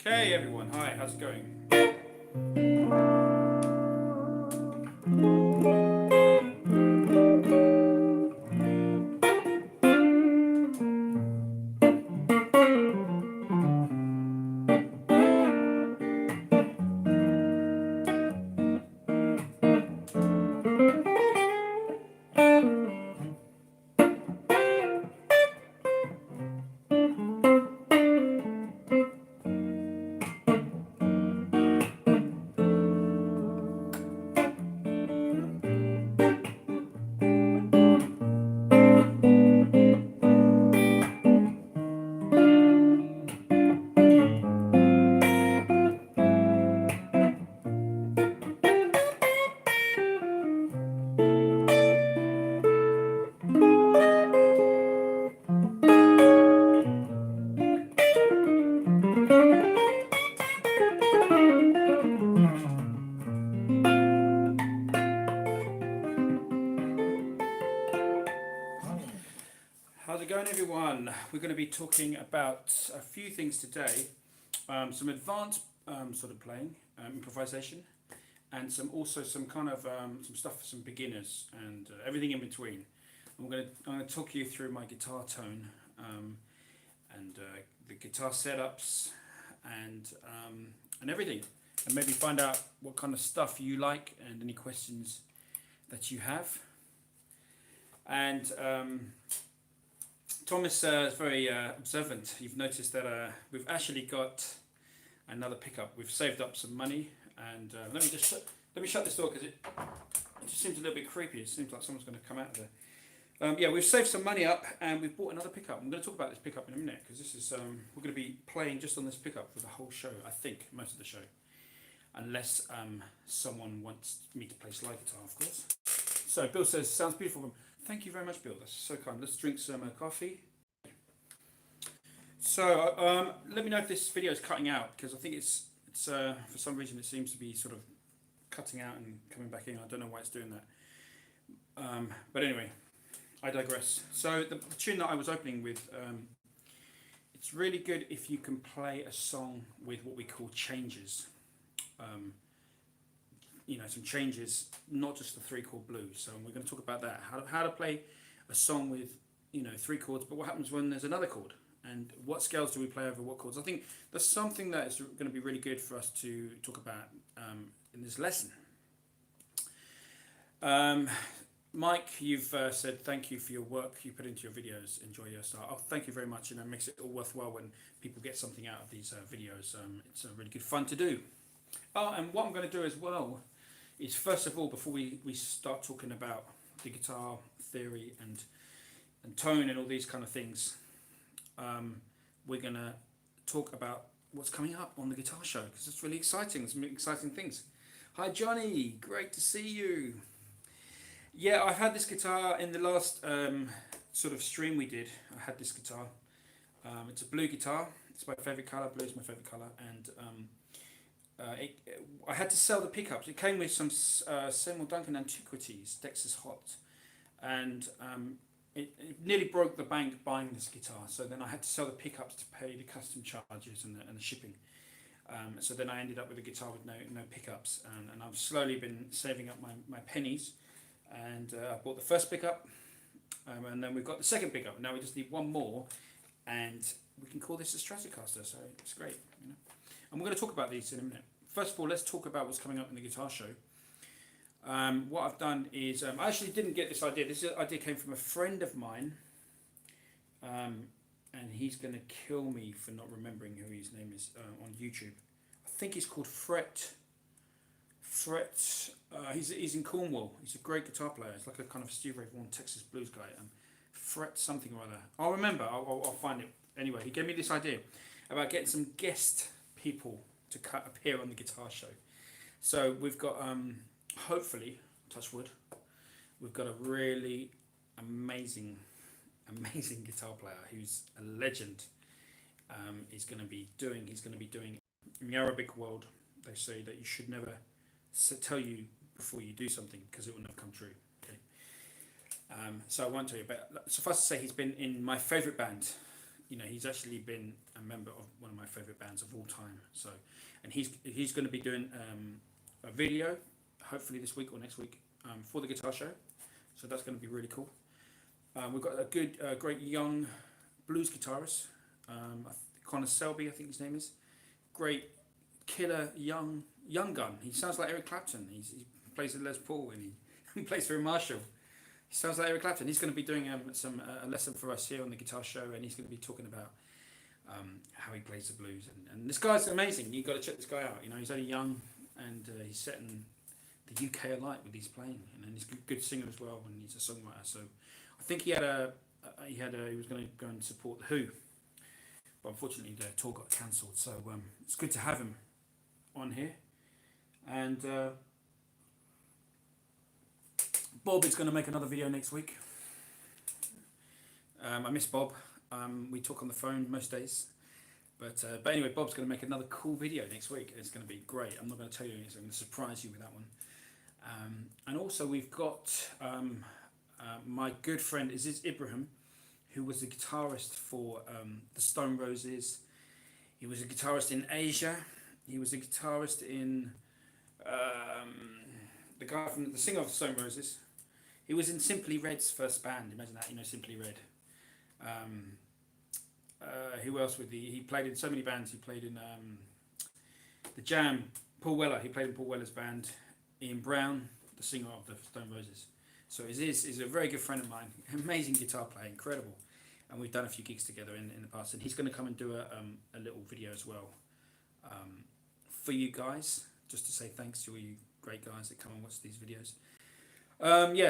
Hey everyone, hi, how's it going? How's it going everyone? We're going to be talking about a few things today. Some advanced sort of playing, improvisation, and some kind of some stuff for some beginners and everything in between. I'm going to talk you through my guitar tone and the guitar setups and everything, and maybe find out what kind of stuff you like and any questions that you have. And Thomas is very observant. You've noticed that we've actually got another pickup. We've saved up some money, and let me shut this door because it just seems a little bit creepy. It seems like someone's going to come out of there. Yeah, we've saved some money up, and we've bought another pickup. I'm going to talk about this pickup in a minute because this is we're going to be playing just on this pickup for the whole show. I think most of the show, unless someone wants me to play slide guitar, of course. So Bill says sounds beautiful. Thank you very much, Bill. That's so kind. Let's drink some coffee. So let me know if this video is cutting out because I think it's for some reason it seems to be sort of cutting out and coming back in. I don't know why it's doing that. But anyway, I digress. So the tune that I was opening with, it's really good if you can play a song with what we call changes. Some changes, not just the 3-chord blues. So we're going to talk about that. How to play a song with 3 chords, but what happens when there's another chord, and what scales do we play over what chords? I think that's something that is going to be really good for us to talk about in this lesson. Mike, you've said thank you for your work you put into your videos. Enjoy your style. Oh, thank you very much. It makes it all worthwhile when people get something out of these videos. It's really good fun to do. Oh, and what I'm going to do as well is, first of all, before we start talking about the guitar theory and tone and all these kind of things, we're going to talk about what's coming up on the guitar show, because it's really exciting. Some exciting things. Hi Johnny, great to see you. Yeah, I've had this guitar in the last sort of stream we did. I had this guitar. It's a blue guitar. It's my favourite colour. Blue is my favourite colour, and I had to sell the pickups. It came with some Samuel Duncan Antiquities, Texas Hot, and it nearly broke the bank buying this guitar. So then I had to sell the pickups to pay the custom charges and the shipping. So then I ended up with a guitar with no pickups, and I've slowly been saving up my pennies, and I bought the first pickup, and then we've got the second pickup. Now we just need one more, and we can call this a Stratocaster. So it's great, And we're going to talk about these in a minute. First of all, let's talk about what's coming up in the guitar show. What I've done is, I actually didn't get this idea. This idea came from a friend of mine, and he's going to kill me for not remembering who his name is on YouTube. I think he's called Fret. He's in Cornwall. He's a great guitar player. He's like a kind of Steve Ray Vaughan Texas blues guy. Fret something or other. I'll remember. I'll find it. Anyway, he gave me this idea about getting some guest people to appear on the guitar show. So we've got, hopefully, touch wood, we've got a really amazing guitar player who's a legend. He's going to be doing in the Arabic world. They say that you should never tell you before you do something because it will never come true. Okay. So I won't tell you, but suffice to say, he's been in my favourite band he's actually been a member of one of my favorite bands of all time. So, and he's going to be doing a video, hopefully this week or next week, for the guitar show. So that's going to be really cool. We've got a great young blues guitarist, Connor Selby, I think his name is. Great killer young gun. He sounds like Eric Clapton. He plays the Les Paul and he plays for a Marshall. He sounds like Eric Clapton. He's going to be doing a lesson for us here on the guitar show, and he's going to be talking about how he plays the blues. And this guy's amazing. You've got to check this guy out. He's only young, and he's setting the UK alight with his playing, and he's a good singer as well, and he's a songwriter. So I think he was going to go and support the Who, but unfortunately the tour got cancelled. So it's good to have him on here. And Bob is going to make another video next week. I miss Bob. We talk on the phone most days, but anyway, Bob's going to make another cool video next week. It's going to be great. I'm not going to tell you anything, so I'm going to surprise you with that one. And also we've got my good friend Aziz Ibrahim, who was the guitarist for the Stone Roses. He was a guitarist in Asia. He was a guitarist in the singer of the Stone Roses. He was in Simply Red's first band. Imagine that, Simply Red. Who else he played in so many bands. He played in the Jam. Paul Weller. He played in Paul Weller's band. Ian Brown, the singer of the Stone Roses. So he's a very good friend of mine. Amazing guitar player, incredible. And we've done a few gigs together in the past. And he's going to come and do a little video as well for you guys, just to say thanks to all you great guys that come and watch these videos.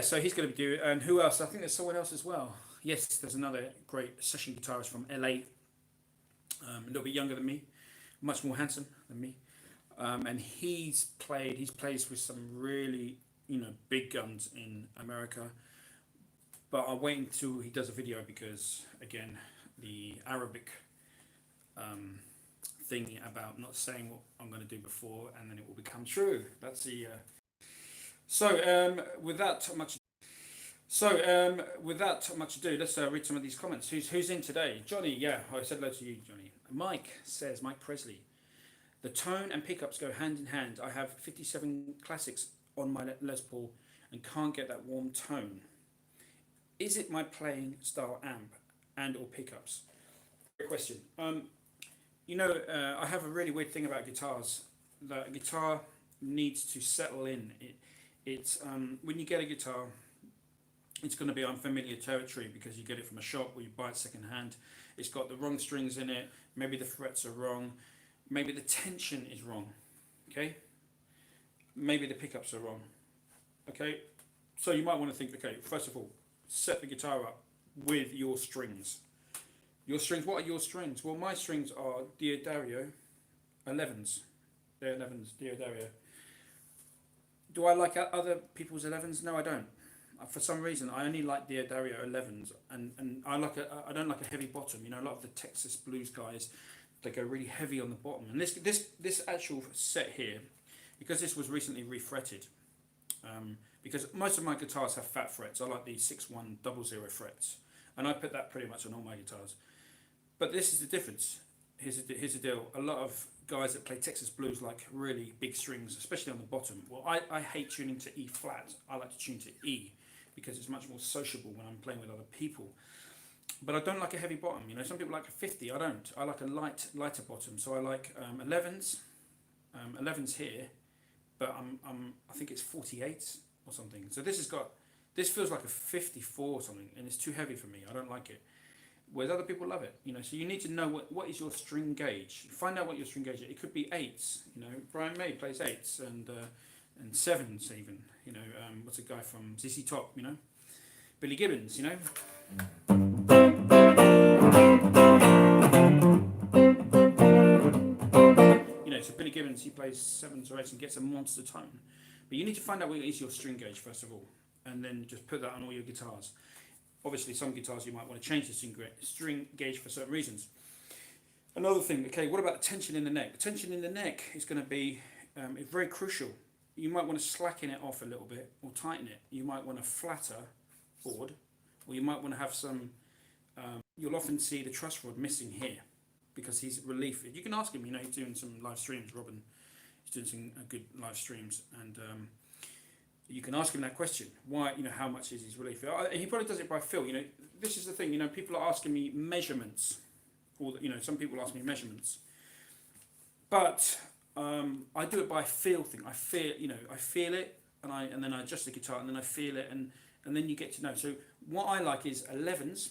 So he's going to be doing. And who else? I think there's someone else as well. Yes, there's another great session guitarist from LA. A little bit younger than me, much more handsome than me. And he plays with some really big guns in America, but I'll wait until he does a video, because again the Arabic thing about not saying what I'm going to do before and then it will become true. That's the with that much ado, let's read some of these comments. Who's in today? Johnny, yeah, I said hello to you, Johnny. Mike Presley. The tone and pickups go hand in hand. I have 57 classics on my Les Paul and can't get that warm tone. Is it my playing style amp and or pickups? Great question. I have a really weird thing about guitars. The guitar needs to settle in. It's when you get a guitar, it's going to be unfamiliar territory because you get it from a shop or you buy it second hand. It's got the wrong strings in it. Maybe the frets are wrong. Maybe the tension is wrong, okay? Maybe the pickups are wrong, okay? So you might want to think, okay, first of all, set the guitar up with your strings. Your strings, what are your strings? Well, my strings are Diodario 11s. They're 11s, Diodario. Do I like other people's 11s? No, I don't. For some reason, I only like Diodario 11s, and I don't like a heavy bottom. A lot of the Texas blues guys, they go really heavy on the bottom. And this actual set here, because this was recently refretted, because most of my guitars have fat frets. I like the 6100 frets, and I put that pretty much on all my guitars. But this is the difference. Here's the deal. A lot of guys that play Texas blues like really big strings, especially on the bottom. Well, I hate tuning to E flat. I like to tune to E because it's much more sociable when I'm playing with other people. But I don't like a heavy bottom. Some people like a 50. I don't. I like a lighter bottom. So I like 11s, 11s here, but I think it's 48s or something. So this feels like a 54 or something, and it's too heavy for me. I don't like it. Whereas other people love it. So you need to know what is your string gauge. Find out what your string gauge is. It could be 8s. Brian May plays 8s and 7s even. What's a guy from ZZ Top? Billy Gibbons. So Billy Gibbons, he plays 7s or 8s and gets a monster tone. But you need to find out what is your string gauge first of all, and then just put that on all your guitars. Obviously, some guitars you might want to change the string gauge for certain reasons. Another thing, okay, what about the tension in the neck? The tension in the neck is going to be very crucial. You might want to slacken it off a little bit or tighten it. You might want a flatter board, or you might want to have some you'll often see the truss rod missing here because he's relief. You can ask him. You know, he's doing some live streams. Robin, he's doing some good live streams, and you can ask him that question. Why? You know, how much is his relief? He probably does it by feel. You know, this is the thing. You know, people are asking me measurements, or you know, some people ask me measurements, but I do it by feel thing. I feel, you know, I feel it, and then I adjust the guitar, and then I feel it, and then you get to know. So what I like is 11s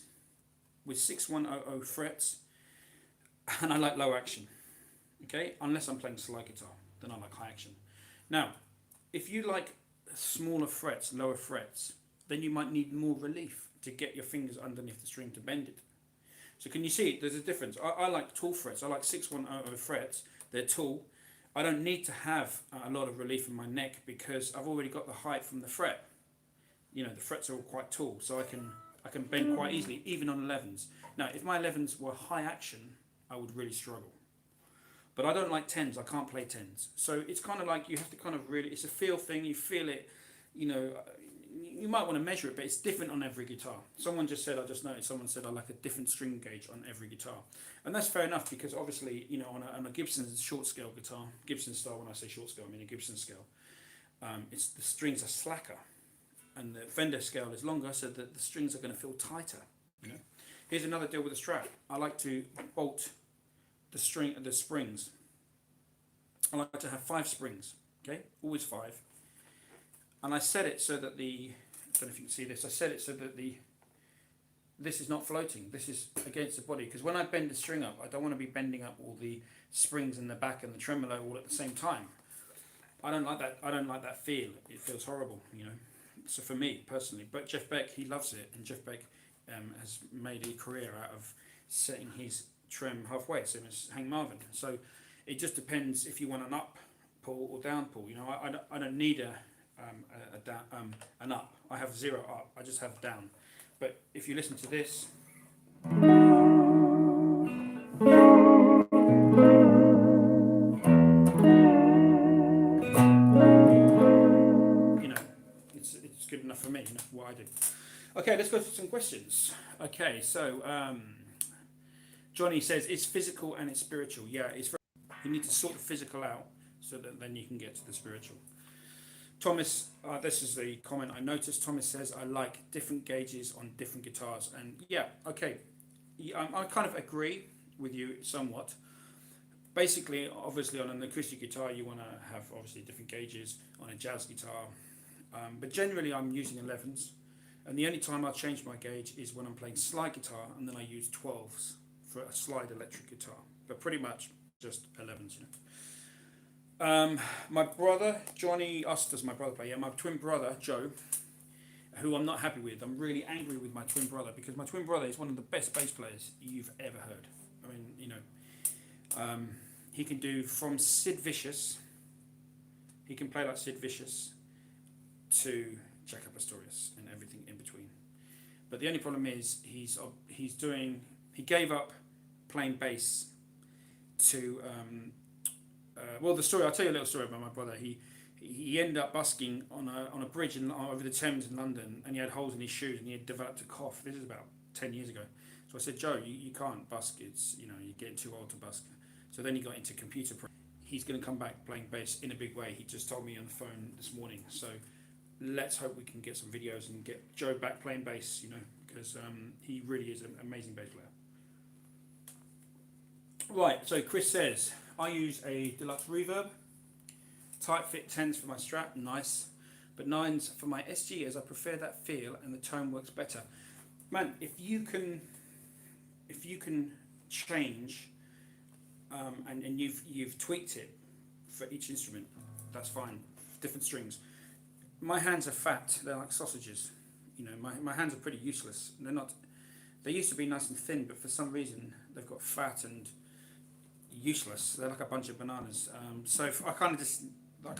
with 6100 frets, and I like low action. Okay, unless I'm playing slide guitar, then I like high action. Now, if you like smaller frets, lower frets, then you might need more relief to get your fingers underneath the string to bend it. So can you see there's a difference? I like tall frets. I like 6100 frets. They're tall. I don't need to have a lot of relief in my neck because I've already got the height from the fret. You know, the frets are all quite tall, so I can bend quite easily, even on 11s. Now, if my 11s were high action, I would really struggle. But I don't like 10s. I can't play 10s. So it's kind of like you have to kind of really, it's a feel thing. You feel it, you know, you might want to measure it, but it's different on every guitar. Someone just said, I just noticed, someone said I like a different string gauge on every guitar. And that's fair enough because obviously, you know, on a Gibson short scale guitar, Gibson style, when I say short scale, I mean a Gibson scale, it's the strings are slacker and the Fender scale is longer, so that the strings are going to feel tighter. You know? Here's another deal with the Strat. I like to bolt the springs. I like to have 5 springs, okay, always 5. And I set it so that the, I don't know if you can see this, I set it so that this is not floating, this is against the body, because when I bend the string up, I don't want to be bending up all the springs in the back and the tremolo all at the same time. I don't like that feel, it feels horrible, you know, so for me personally. But Jeff Beck, he loves it, and Jeff Beck has made a career out of setting his trem halfway, same as Hank Marvin. So it just depends if you want an up pull or down pull. You know, I don't need an up. I have 0 up. I just have down. But if you listen to this, you know, it's good enough for me. You know what I do. Okay, let's go to some questions. Okay, so Johnny says it's physical and it's spiritual. Yeah, it's very, you need to sort the physical out so that then you can get to the spiritual. Thomas, this is the comment I noticed. Thomas says, I like different gauges on different guitars. And yeah, okay, I kind of agree with you somewhat. Basically, obviously on an acoustic guitar, you want to have obviously different gauges. On a jazz guitar. But generally I'm using 11s. And the only time I change my gauge is when I'm playing slide guitar, and then I use 12s for a slide electric guitar. But pretty much just 11s, you know. My brother, Johnny, does my brother play? Yeah, my twin brother, Joe, who I'm not happy with. I'm really angry with my twin brother because my twin brother is one of the best bass players you've ever heard. I mean, you know, he can do from Sid Vicious, he can play like Sid Vicious to Jaco Pastorius and everything in between. But the only problem is he gave up playing bass to well, the story, I'll tell you a little story about my brother. He ended up busking on a bridge over the Thames in London, and he had holes in his shoes and he had developed a cough. This is about 10 years ago. So I said, Joe, you can't busk, it's, you know, you're getting too old to busk. So then he got into computer. He's going to come back playing bass in a big way. He just told me on the phone this morning. So let's hope we can get some videos and get Joe back playing bass, you know, because he really is an amazing bass player. Right, so Chris says, I use a deluxe reverb, tight fit 10s for my Strat, nice, but 9s for my SG as I prefer that feel and the tone works better. Man, if you can change and you've tweaked it for each instrument, that's fine. Different strings. My hands are fat, they're like sausages. You know, my hands are pretty useless. They're not, they used to be nice and thin, but for some reason they've got fat and useless. They're like a bunch of bananas. So I can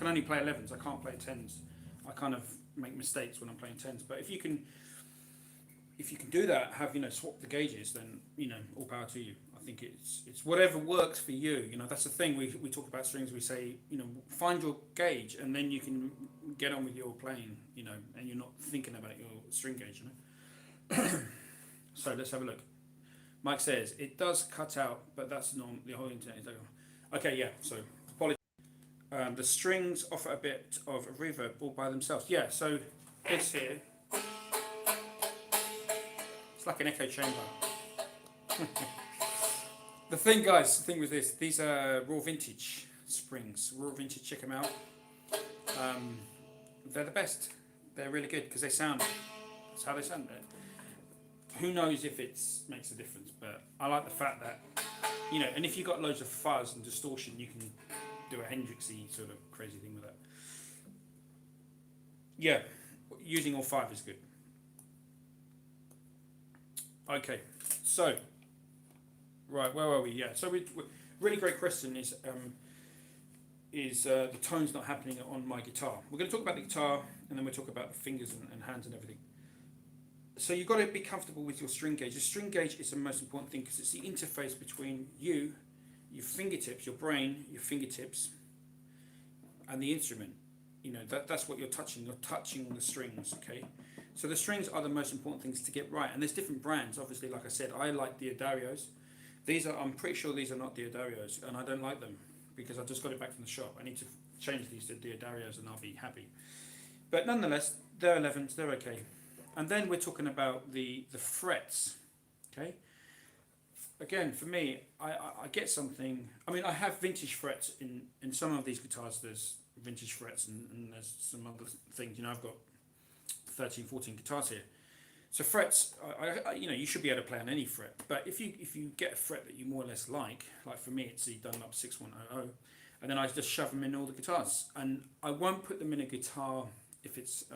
only play 11s. I can't play 10s. I kind of make mistakes when I'm playing 10s. But if you can do that, have, you know, swap the gauges, then, you know, all power to you. I think it's whatever works for you. You know, that's the thing. We talk about strings. We say, you know, find your gauge, and then you can get on with your playing. You know, and you're not thinking about your string gauge. You know. So let's have a look. Mike says it does cut out, but that's not the whole internet. Okay, yeah. So apologies. The strings offer a bit of reverb all by themselves. Yeah. So this here, it's like an echo chamber. The thing, guys, the thing with this, these are raw vintage springs. Raw vintage, check them out. They're the best. They're really good because they sound. That's how they sound. Who knows if it makes a difference, but I like the fact that, you know, and if you've got loads of fuzz and distortion, you can do a Hendrixy sort of crazy thing with that. Yeah, using all five is good. Okay, so, right, where are we? Yeah, so really great question is the tone's not happening on my guitar. We're going to talk about the guitar, and then we'll talk about the fingers and hands and everything. So you've got to be comfortable with your string gauge. The string gauge is the most important thing because it's the interface between you, your fingertips, your brain, your fingertips, and the instrument. You know, that's what you're touching. You're touching the strings, okay? So the strings are the most important things to get right. And there's different brands. Obviously, like I said, I like Diodarios. I'm pretty sure these are not Diodarios, and I don't like them because I just got it back from the shop. I need to change these to Diodarios and I'll be happy. But nonetheless, they're 11s, they're okay. And then we're talking about the frets, okay? Again, for me, I get something. I mean, I have vintage frets in some of these guitars. There's vintage frets and there's some other things. You know, I've got 13, 14 guitars here. So frets, you know, you should be able to play on any fret. But if you get a fret that you more or less like for me, it's the Dunlop 6100, and then I just shove them in all the guitars. And I won't put them in a guitar if it's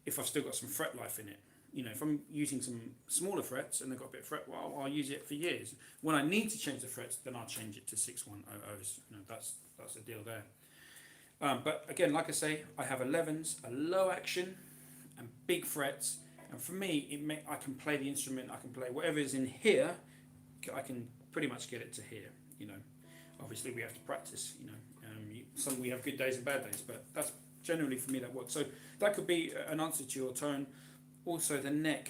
if I've still got some fret life in it. You know, if I'm using some smaller frets and they've got a bit of fret, well, I'll use it for years. When I need to change the frets, then I'll change it to 6100s. You know, that's the deal there. But again, like I say, I have 11s, a low action, and big frets. And for me, I can play the instrument. I can play whatever is in here. I can pretty much get it to here. You know, obviously we have to practice. You know, we have good days and bad days, but that's generally for me that works. So that could be an answer to your tone. Also the neck,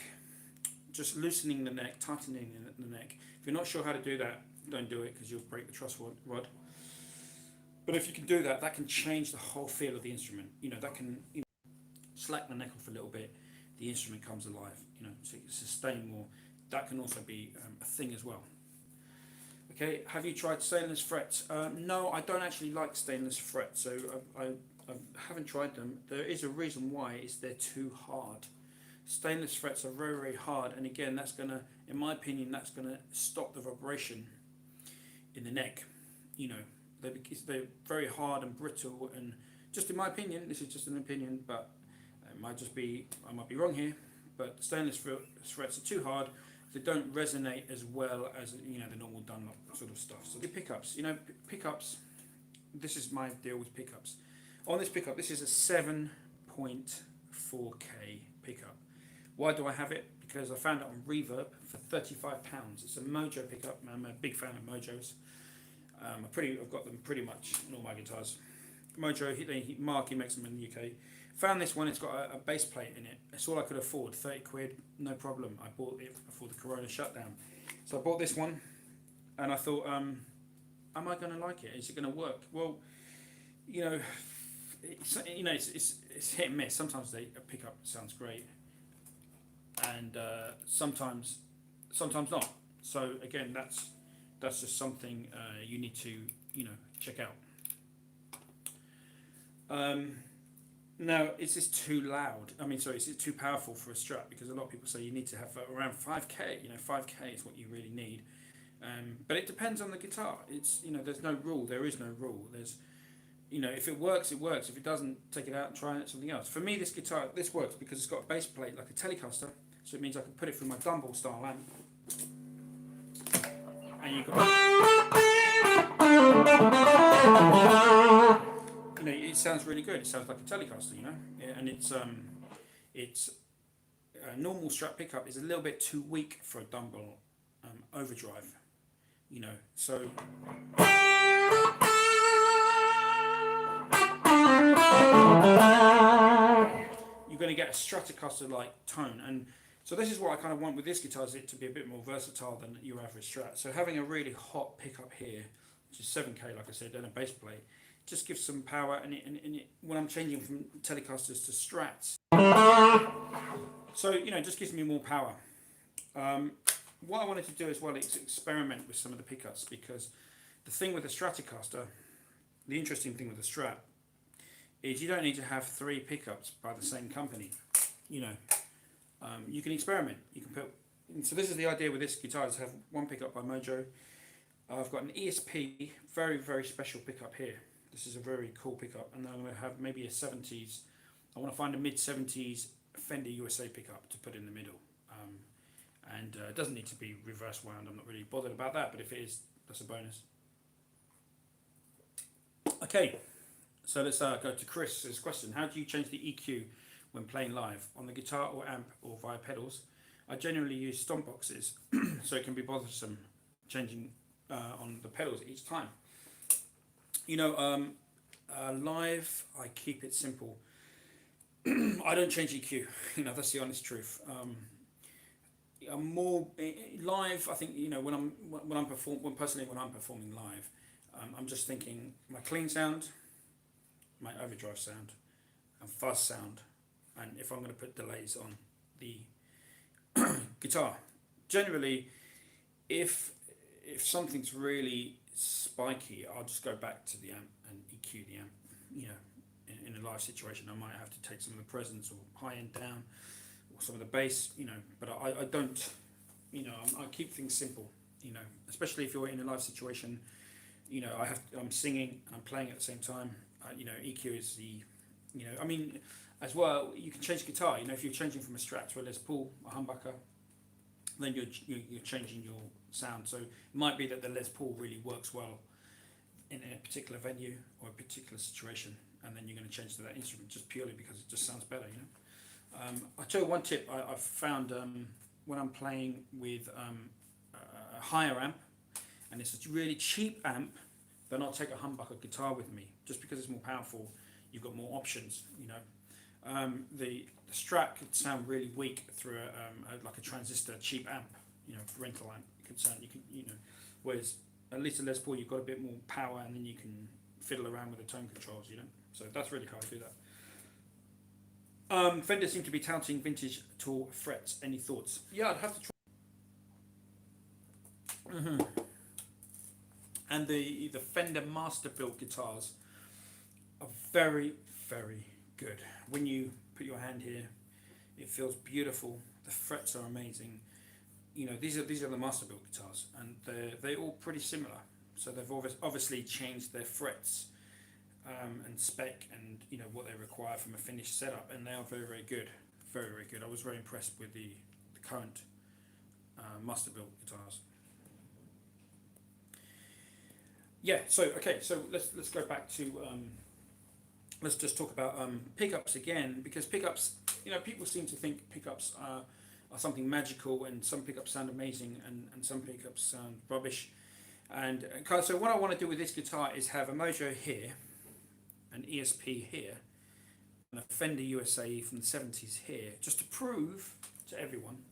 just loosening the neck, tightening the neck. If you're not sure how to do that, don't do it because you'll break the truss rod. But if you can do that, that can change the whole feel of the instrument. You know, that can slack the neck off a little bit. The instrument comes alive. You know, so you can sustain more. That can also be a thing as well. Okay, have you tried stainless frets? No, I don't actually like stainless frets. So I haven't tried them. There is a reason why. Is they're too hard. Stainless frets are very, very hard, and again, that's gonna, in my opinion, that's gonna stop the vibration in the neck. You know, they're very hard and brittle, and just in my opinion, this is just an opinion, but it might just be, I might be wrong here. But stainless frets are too hard. They don't resonate as well as, you know, the normal Dunlop sort of stuff. So the pickups, you know, pickups. This is my deal with pickups. On this pickup, this is a 7.4K pickup. Why do I have it? Because I found it on Reverb for £35. It's a Mojo pickup. I'm a big fan of Mojos. I've got them pretty much in all my guitars. Mojo, Mark, he makes them in the UK. Found this one. It's got a bass plate in it. It's all I could afford. 30 quid, no problem. I bought it before the Corona shutdown. So I bought this one, and I thought, am I going to like it? Is it going to work? Well, you know, it's hit and miss. Sometimes a pickup sounds great, and sometimes not. So again, that's just something you need to, you know, check out. Now, is this too loud? I mean, sorry, is it too powerful for a Strat? Because a lot of people say you need to have around 5K. You know, 5K is what you really need. But it depends on the guitar. It's, you know, there's no rule. There is no rule. There's, you know, if it works, it works. If it doesn't, take it out and try it something else. For me, this guitar, this works because it's got a bass plate like a Telecaster. So it means I can put it through my Dumble style amp. And you got, you know, it sounds really good. It sounds like a Telecaster, you know. Yeah, and it's a normal Strat pickup is a little bit too weak for a Dumble overdrive, you know. So you're going to get a Stratocaster-like tone, and So this is what I kind of want with this guitar, is it to be a bit more versatile than your average Strat. So having a really hot pickup here, which is 7K, like I said, and a bass plate, just gives some power. And when I'm changing from Telecasters to Strats, so it just gives me more power. What I wanted to do as well is experiment with some of the pickups, because the thing with the Stratocaster, the interesting thing with the Strat, is you don't need to have 3 pickups by the same company. You can experiment. You can put. So this is the idea with this guitar, is to have one pickup by Mojo. I've got an ESP, very, very special pickup here. This is a very cool pickup, and then I'm going to have maybe a 70s. I want to find a mid-70s Fender USA pickup to put in the middle. And it doesn't need to be reverse wound. I'm not really bothered about that, but if it is, that's a bonus. Okay, so let's go to Chris's question. How do you change the EQ when playing live, on the guitar or amp or via pedals? I generally use stomp boxes, so it can be bothersome changing on the pedals each time. Live, I keep it simple. I don't change EQ. That's the honest truth. I'm more live. I think when I'm performing live, I'm just thinking my clean sound, my overdrive sound, and fuzz sound, and if I'm going to put delays on the guitar. Generally, if something's really spiky, I'll just go back to the amp and EQ the amp. In a live situation, I might have to take some of the presence or high end down, or some of the bass. But I don't. I keep things simple. Especially if you're in a live situation. I'm singing and I'm playing at the same time. EQ is the. As well, you can change guitar. If you're changing from a Strat to a Les Paul, a humbucker, then you're changing your sound. So it might be that the Les Paul really works well in a particular venue or a particular situation, and then you're going to change to that instrument just purely because it just sounds better. I'll tell you one tip I've found when I'm playing with a higher amp, and it's a really cheap amp, then I'll take a humbucker guitar with me just because it's more powerful. You've got more options. The Strat could sound really weak through like a transistor cheap amp, rental amp. It could sound whereas at least a Les Paul you've got a bit more power, and then you can fiddle around with the tone controls. So that's really how I do that. Fender seem to be touting vintage tall frets. Any thoughts? Yeah, I'd have to try. And the Fender master built guitars are very, very good. When you put your hand here, it feels beautiful. The frets are amazing. These are the master built guitars, and they're all pretty similar. So they've obviously changed their frets and spec, and what they require from a finished setup, and they are very, very good. Very, very good. I was very impressed with the current master built guitars. Yeah. So let's go back to. Let's just talk about pickups again, because pickups, people seem to think pickups are something magical, and some pickups sound amazing, and some pickups sound rubbish. And so what I want to do with this guitar is have a Mojo here, an ESP here, and a Fender USA from the 70s here, just to prove to everyone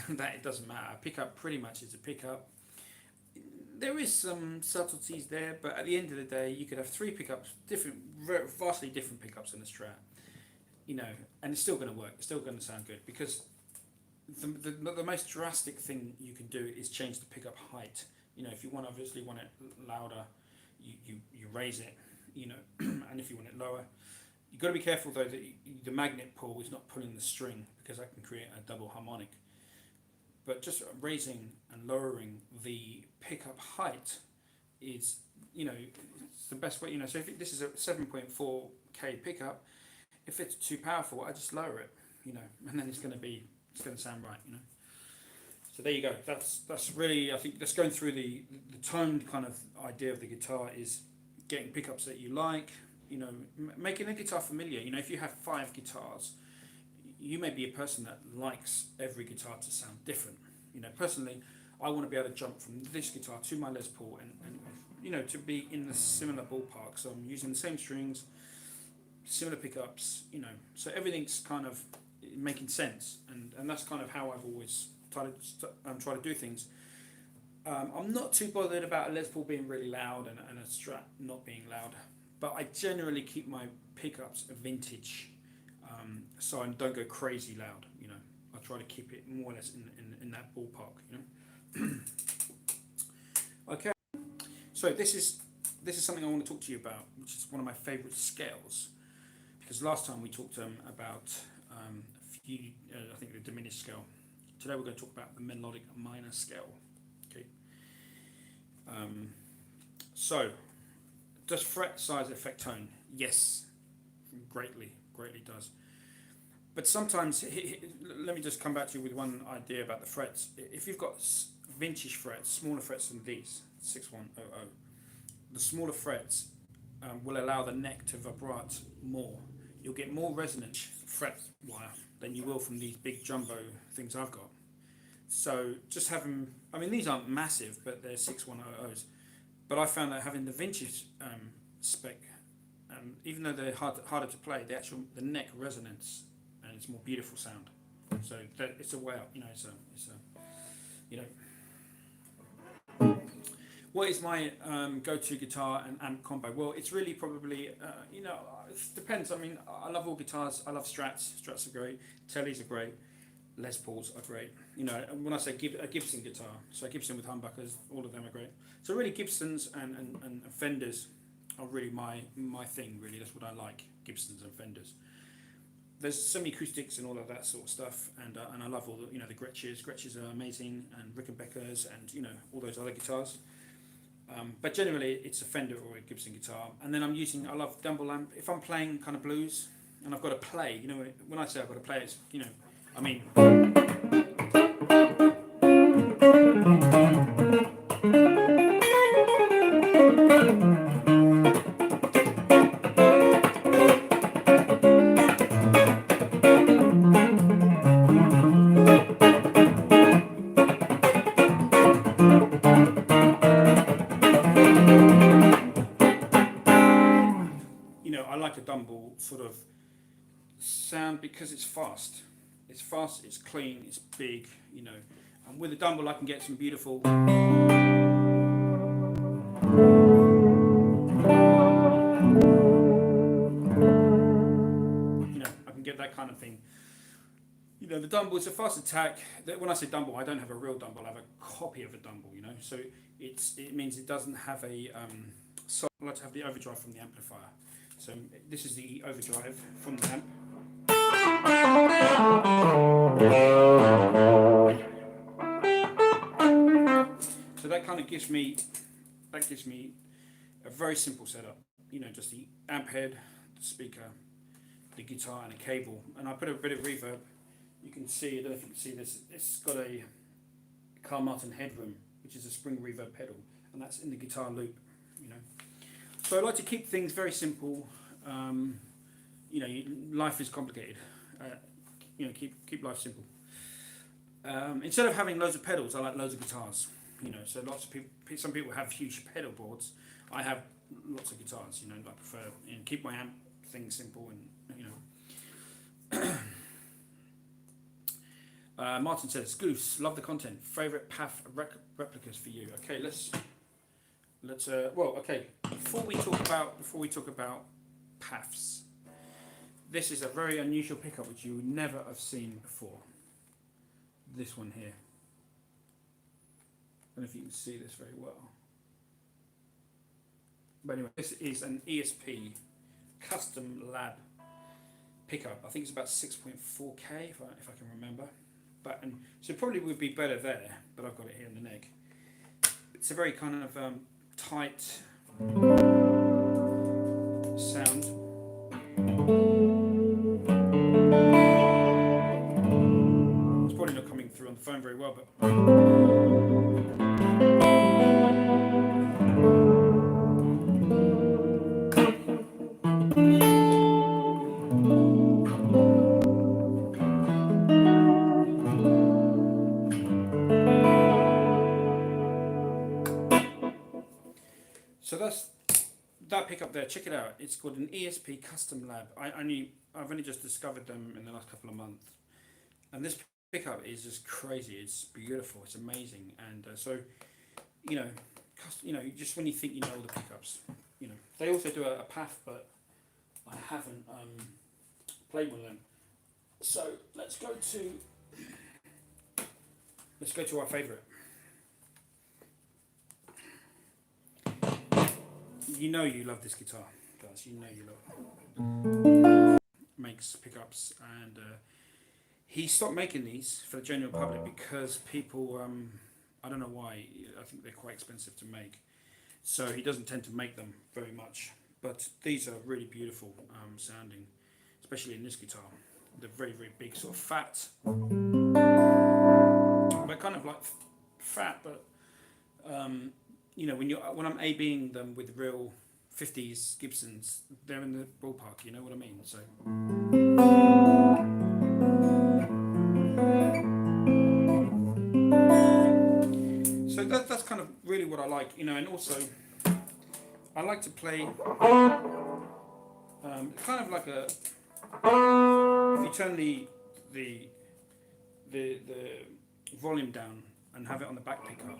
that it doesn't matter. A pickup pretty much is a pickup. There is some subtleties there, but at the end of the day, you could have 3 pickups, vastly different pickups in a Strat, and it's still going to work. It's still going to sound good, because the most drastic thing you can do is change the pickup height. If you obviously want it louder, you raise it, and if you want it lower, you've got to be careful though that the magnet pull is not pulling the string, because that can create a double harmonic. But just raising and lowering the pickup height is, it's the best way. So if this is a 7.4K pickup, if it's too powerful, I just lower it, and then it's going to sound right, So there you go. That's really, I think, that's going through the tone kind of idea of the guitar, is getting pickups that you like, making the guitar familiar. If you have 5 guitars, you may be a person that likes every guitar to sound different. Personally, I want to be able to jump from this guitar to my Les Paul and to be in the similar ballpark. So I'm using the same strings, similar pickups, so everything's kind of making sense, and that's kind of how I've always try to do things. I'm not too bothered about a Les Paul being really loud and a Strat not being loud, but I generally keep my pickups vintage, so I don't go crazy loud. You know, I try to keep it more or less in that ballpark. You know. Okay, so this is something I want to talk to you about, which is one of my favourite scales, because last time we talked about a few, I think the diminished scale. Today we're going to talk about the melodic minor scale. Okay. So, does fret size affect tone? Yes, greatly does. But sometimes, let me just come back to you with one idea about the frets. If you've got vintage frets, smaller frets than these, 6100, the smaller frets will allow the neck to vibrate more. You'll get more resonance fret wire than you will from these big jumbo things I've got. So just having, I mean, these aren't massive, but they're 6100s. But I found that having the vintage spec, even though they're harder to play, the neck resonance and it's more beautiful sound. So it's a way up, you know. It's a you know. What is my go-to guitar and amp combo? Well, it's really probably, you know, it depends. I mean, I love all guitars. I love Strats. Strats are great. Tellys are great. Les Pauls are great. You know, and when I say a Gibson guitar, so Gibson with humbuckers, all of them are great. So really Gibsons and Fenders are really my thing, really. That's what I like, Gibsons and Fenders. There's semi-acoustics and all of that sort of stuff, and I love all the, you know, the Gretschers. Gretschers are amazing, and Rickenbackers, and, you know, all those other guitars. But generally, it's a Fender or a Gibson guitar. And then I love Dumble amp. If I'm playing kind of blues, and I've got to play, you know, when I say I've got to play, it's, you know, I mean... You know, I like a Dumble sort of sound because it's fast. It's fast, it's clean, it's big, you know. And with a Dumble I can get some beautiful... You know, I can get that kind of thing. You know, the Dumble, it's a fast attack. When I say Dumble, I don't have a real Dumble, I have a copy of a Dumble, you know. So it means it doesn't have a... so I like to have the overdrive from the amplifier. So this is the overdrive from the amp. So that kind of gives me a very simple setup. You know, just the amp head, the speaker, the guitar, and a cable. And I put a bit of reverb. You can see, I don't know if you can see this. It's got a Carl Martin headroom, which is a spring reverb pedal, and that's in the guitar loop. You know. So I like to keep things very simple. You know, life is complicated. You know, keep life simple. Instead of having loads of pedals, I like loads of guitars. You know, so lots of people. Some people have huge pedal boards. I have lots of guitars. You know, I prefer, you know, keep my amp thing simple, and you know. Martin says, Goose, love the content. Favorite PAF replicas for you? Okay, let's well, okay. Before we talk about PAFs, this is a very unusual pickup which you would never have seen before. This one here. I don't know if you can see this very well. But anyway, this is an ESP custom lab pickup. I think it's about 6.4K if I can remember. But so it probably would be better there, but I've got it here in the neck. It's a very kind of tight sound. It's probably not coming through on the phone very well, but so that's that pickup there. Check it out. It's called an ESP Custom Lab. I've only just discovered them in the last couple of months. and this pickup is just crazy. It's beautiful. It's amazing. And so, you know, just when you think you know all the pickups, they also do a path, but I haven't played one of them. So let's go to our favourite. You know you love this guitar, guys. You know you love it. Makes pickups, and he stopped making these for the general public because people, I don't know why. I think they're quite expensive to make, so he doesn't tend to make them very much. But these are really beautiful sounding, especially in this guitar. They're very, very big, sort of fat. They're kind of like fat, but when I'm A-Bing them with real 50s Gibsons, they're in the ballpark. You know what I mean? So that's kind of really what I like, and also I like to play kind of like a. If you turn the volume down and have it on the back pickup.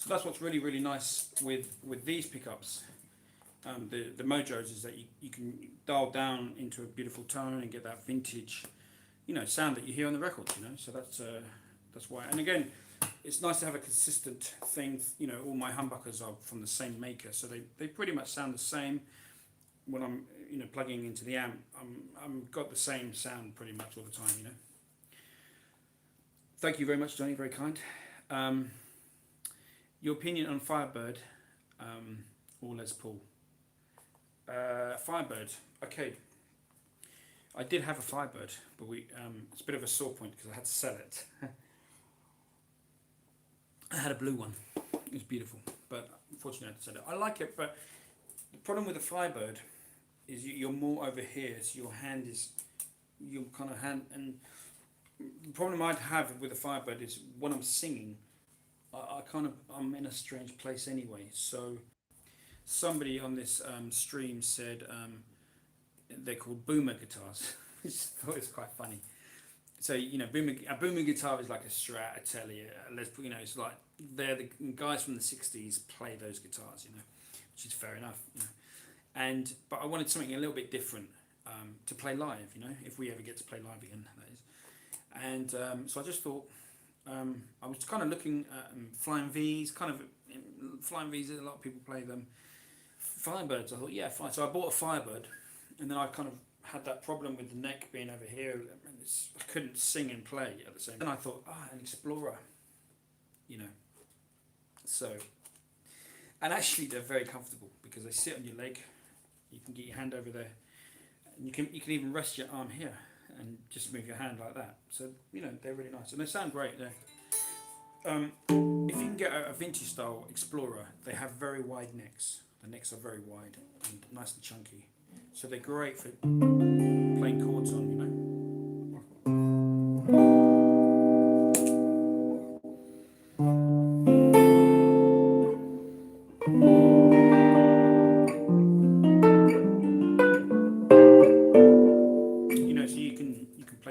That's what's really, really nice with these pickups, the Mojos, is that you can dial down into a beautiful tone and get that vintage, sound that you hear on the records. So that's why. And again, it's nice to have a consistent thing. All my humbuckers are from the same maker, so they pretty much sound the same. When I'm plugging into the amp, I'm got the same sound pretty much all the time. Thank you very much, Johnny. Very kind. Your opinion on Firebird or Les Paul? Firebird. Okay. I did have a Firebird, but it's a bit of a sore point because I had to sell it. I had a blue one. It was beautiful, but unfortunately I had to sell it. I like it, but the problem with the Firebird is you're more over here, so your kind of hand. And the problem I'd have with the Firebird is when I'm singing, I'm in a strange place anyway. So somebody on this stream said they're called boomer guitars. I just thought it was quite funny. So a boomer guitar is like a Strat, a Tele, a Les Paul. It's like they're the guys from the '60s play those guitars. Which is fair enough. But I wanted something a little bit different to play live. If we ever get to play live again, that is. And so I just thought. I was kind of looking at Flying V's, Flying V's, a lot of people play them. Firebirds, I thought, yeah, fine. So I bought a Firebird, and then I kind of had that problem with the neck being over here, and I couldn't sing and play at the same time. Then I thought, an Explorer, So, and actually they're very comfortable because they sit on your leg. You can get your hand over there, and you can even rest your arm here and just move your hand like that. So, they're really nice. And they sound great. If you can get a vintage style Explorer, they have very wide necks. The necks are very wide and nice and chunky. So they're great for playing chords on,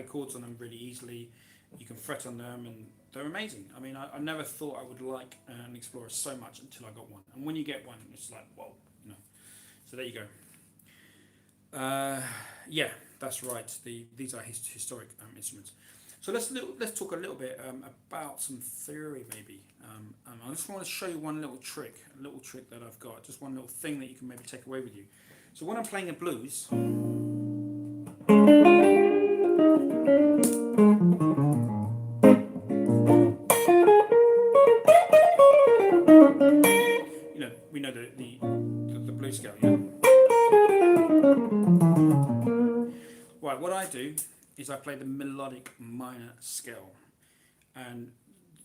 chords on them really easily. You can fret on them, and they're amazing. I mean, I never thought I would like an Explorer so much until I got one. And when you get one, it's like, whoa, So there you go. Yeah, that's right. These are historic instruments. So let's talk a little bit about some theory, maybe. I just want to show you one little trick that I've got. Just one little thing that you can maybe take away with you. So when I'm playing a blues. We know the blues scale, yeah? Right, what I do is I play the melodic minor scale, and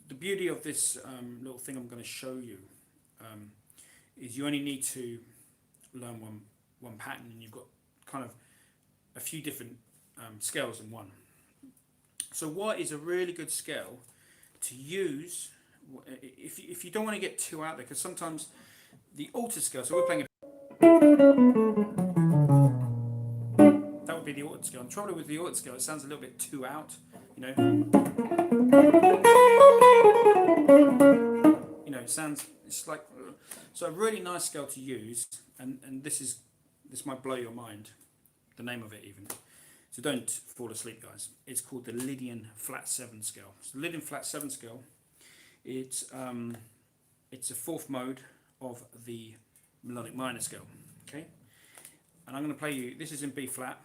the beauty of this little thing I'm going to show you is you only need to learn one pattern, and you've got kind of a few different scales in one. So what is a really good scale to use if you don't want to get too out there, because sometimes the altered scale, so we're playing that would be the altered scale. And the trouble with the altered scale, it sounds a little bit too out, you know. It sounds, it's like, so a really nice scale to use, and this might blow your mind, the name of it even. So don't fall asleep, guys. It's called the Lydian flat 7 scale. So the Lydian flat 7 scale, it's a fourth mode of the melodic minor scale. Okay, and I'm going to play you. This is in B flat.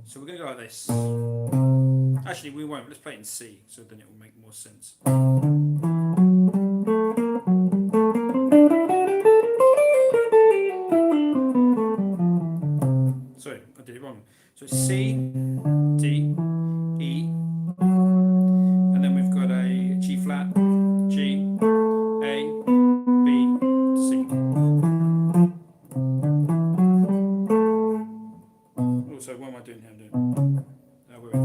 So we're going to go like this. Actually, we won't. Let's play it in C, so then it will make more sense. Sorry, I did it wrong. So it's C, D, E, and then we've got a G flat, G, A, B, C. Oh, so what am I doing here? We're in.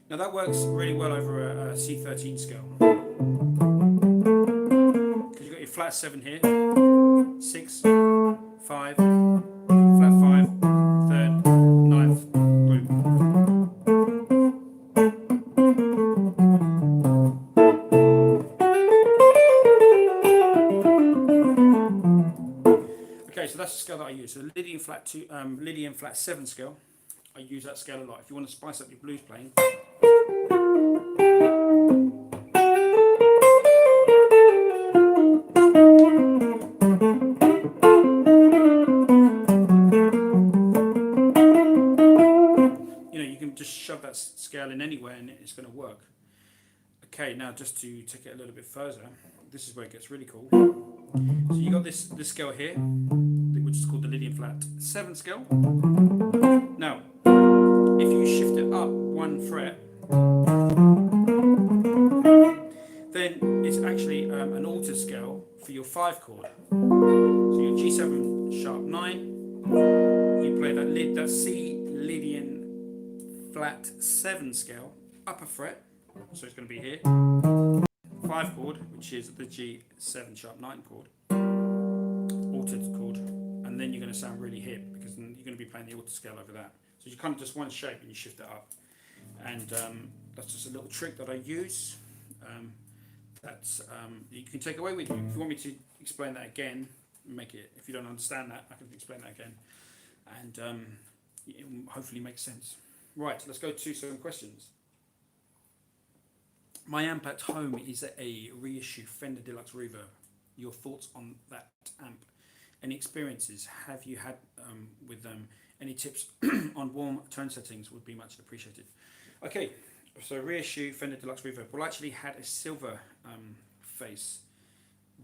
Now that works really well over a C13 scale. Because you've got your flat 7 here, 6, 5, flat 5, 3rd, 9th, boom. Okay, so that's the scale that I use. So the Lydian flat 7 scale. I use that scale a lot. If you want to spice up your blues playing. You can just shove that scale in anywhere and it's going to work. Okay, now just to take it a little bit further, this is where it gets really cool. So you got this scale here, which is called the Lydian flat 7 scale. Now, if you shift it up 1 fret, then it's actually an altered scale for your 5 chord. So your G7 sharp 9, you play that C Lydian flat 7 scale, upper fret, so it's going to be here, 5 chord, which is the G7 sharp 9 chord, altered chord, and then you're going to sound really hip because you're going to be playing the altered scale over that. So you kind of just one shape and you shift it up, and that's just a little trick that I use. You can take away with you. If you want me to explain that again, if you don't understand that, I can explain that again, and it will hopefully make sense. Right, let's go to some questions. My amp at home is a reissue Fender Deluxe Reverb. Your thoughts on that amp? Any experiences have you had with them? Any tips on warm tone settings would be much appreciated. Okay, so reissue Fender Deluxe Reverb. Well, I actually had a silver face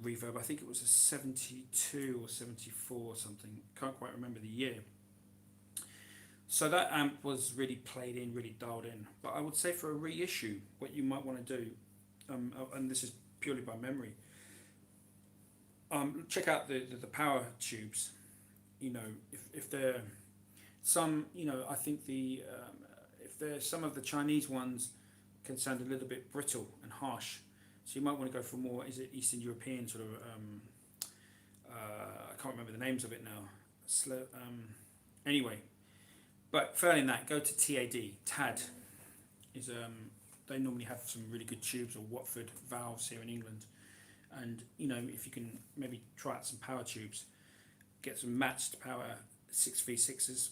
reverb. I think it was a 72 or 74 or something. Can't quite remember the year. So that amp was really played in, really dialed in. But I would say for a reissue, what you might want to do, and this is purely by memory, check out the power tubes. If they're some, I think if they're some of the Chinese ones can sound a little bit brittle and harsh. So you might want to go for more, Eastern European sort of, I can't remember the names of it now. Anyway. But failing that, go to TAD. They normally have some really good tubes, or Watford valves here in England. And if you can maybe try out some power tubes, get some matched power 6v6s,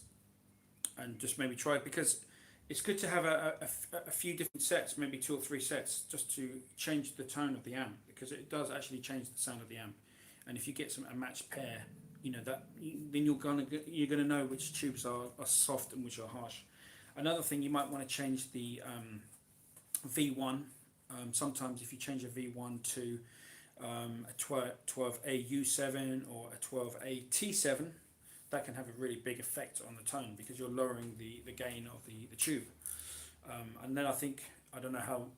and just maybe try it, because it's good to have a few different sets, maybe 2 or 3 sets, just to change the tone of the amp, because it does actually change the sound of the amp. And if you get a matched pair, then you're gonna know which tubes are soft and which are harsh. Another thing, you might want to change the V1 Sometimes if you change a V1 to a 12A U7 or a 12A T7, that can have a really big effect on the tone because you're lowering the gain of the tube. And then I don't know how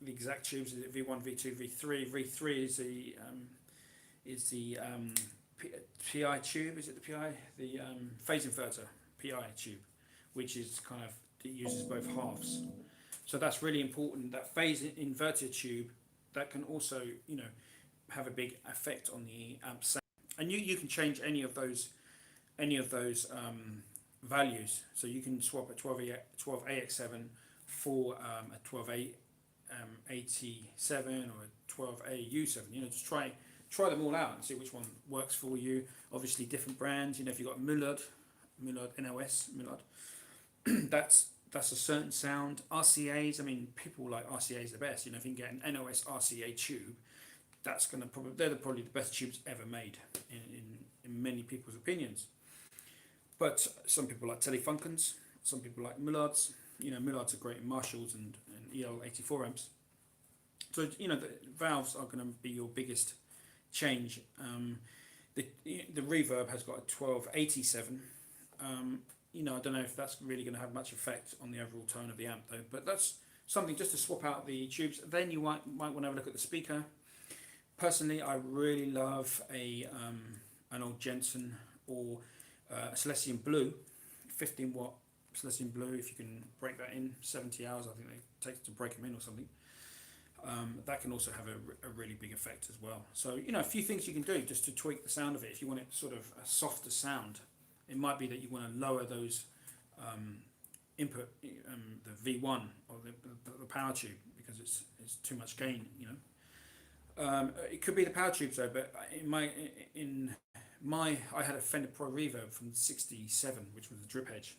the exact tubes, is it V1, V2, V3? V3 is the PI tube, is it the PI? The phase inverter PI tube, which is kind of, it uses both halves. So that's really important. That phase inverter tube, that can also, have a big effect on the amp sound. And you can change any of those values. So you can swap a 12AX7 for a 12A 87 or a 12A U7. Just try them all out and see which one works for you. Obviously, different brands. If you've got Millard NOS, that's a certain sound. RCAs, people like RCAs the best. If you can get an NOS RCA tube, that's going to they're probably the best tubes ever made in many people's opinions. But some people like Telefunkens, some people like Millards. Millards are great in Marshalls and EL84 amps. So the valves are going to be your biggest change. The reverb has got a 1287. I don't know if that's really going to have much effect on the overall tone of the amp though. But that's something just to swap out the tubes. Then you might want to have a look at the speaker. Personally, I really love an old Jensen or a Celestion Blue, 15 watt Celestion Blue. If you can break that in 70 hours, I think it takes to break them in or something. That can also have a really big effect as well. So a few things you can do just to tweak the sound of it. If you want it sort of a softer sound, it might be that you want to lower those input, the V1 or the power tube, because it's too much gain. It could be the power tubes though, but I had a Fender Pro Reverb from '67, which was a drip edge,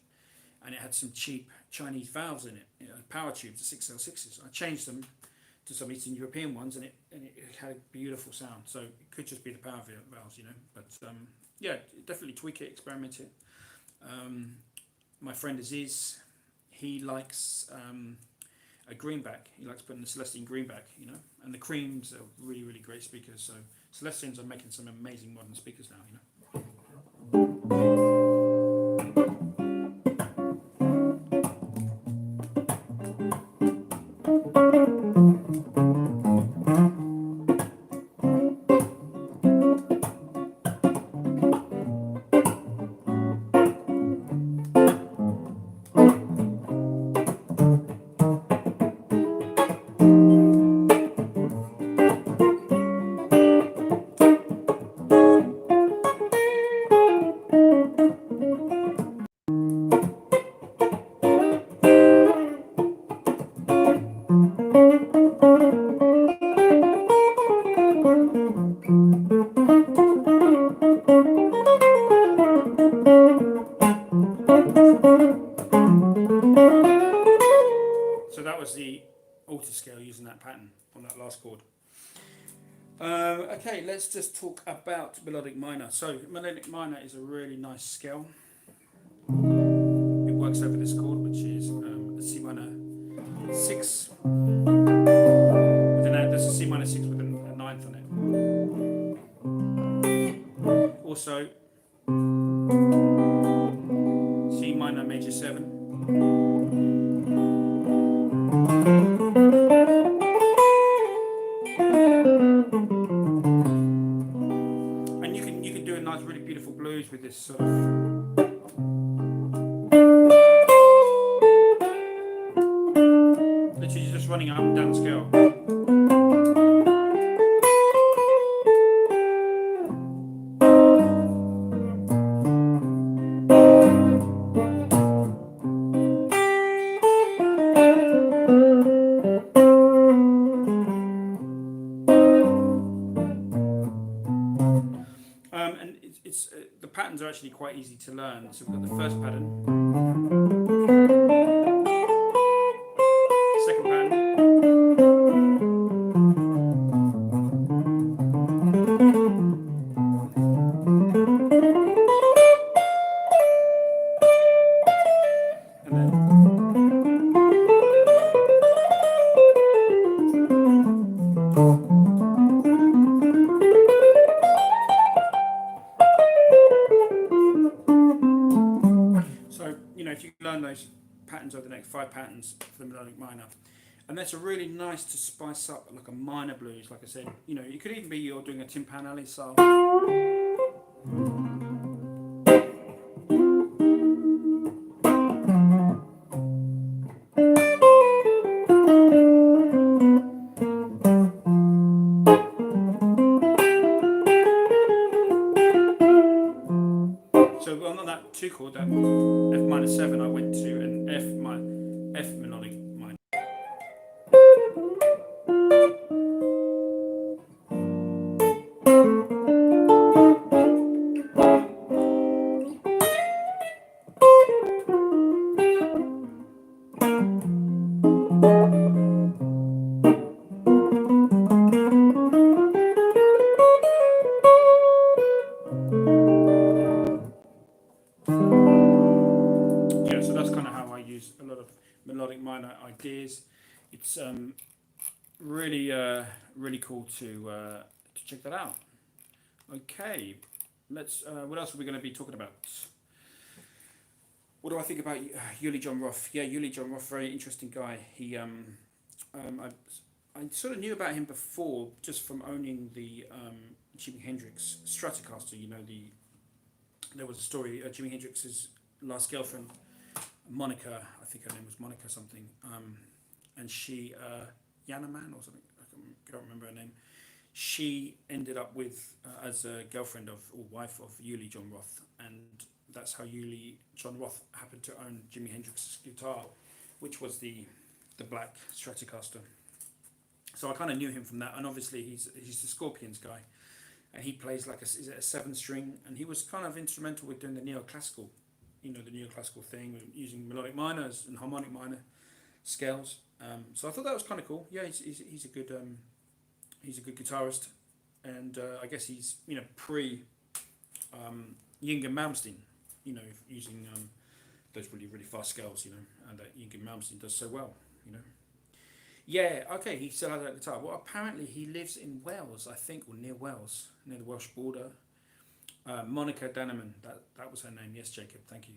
and it had some cheap Chinese valves in it, power tubes, the 6L6s. I changed them to some Eastern European ones, and it had a beautiful sound. So it could just be the power valves, But yeah, definitely tweak it, experiment it. My friend Aziz, he likes a greenback. He likes putting the Celestion greenback, and the Creams are really, really great speakers. So Celestians are making some amazing modern speakers now, So that was the alto scale using that pattern on that last chord. Okay, let's just talk about melodic minor. So melodic minor is a really nice scale. It works over this chord, which is a C minor 6. There's a C minor 6 with a ninth on it. Also C minor major 7. And you can do a nice, really beautiful blues with this sort of. Literally just running up and down the scale. And it's the patterns are actually quite easy to learn. So we've got the first pattern, second pattern, and then 5 patterns for the melodic minor. And that's a really nice to spice up like a minor blues, like I said. You know, it could even be you're doing a Tin Pan Alley style. So on that 2 chord, that F minor 7, I went to an F melodic minor. Yeah, so that's kind of how I use a lot of melodic minor ideas. It's really really cool to check that out. Okay, let's. What else are we going to be talking about? What do I think about Uli John Roth? Yeah, Uli John Roth, very interesting guy. He I sort of knew about him before just from owning the Jimi Hendrix Stratocaster. You know, there was a story. Jimi Hendrix's last girlfriend, Monica, I think her name was Monica something, and she Yanaman or something. I can't remember her name. She ended up with as a girlfriend of or wife of Uli John Roth, and that's how Uli John Roth happened to own Jimi Hendrix's guitar, which was the black Stratocaster. So I kind of knew him from that, and obviously he's the Scorpions guy, and he plays like is it a 7-string, and he was kind of instrumental with doing the neoclassical, you know, the neoclassical thing using melodic minors and harmonic minor scales. So I thought that was kind of cool. Yeah, he's a good guitarist, and I guess he's, you know, pre Ying and Malmsteen, you know, using those really fast scales, you know, and that Ying and Malmsteen does so well, you know. Yeah, okay, he still has that guitar. Well, apparently he lives in Wales, I think, or near Wales, near the Welsh border. Monica Danneman, that was her name. Yes, Jacob, thank you.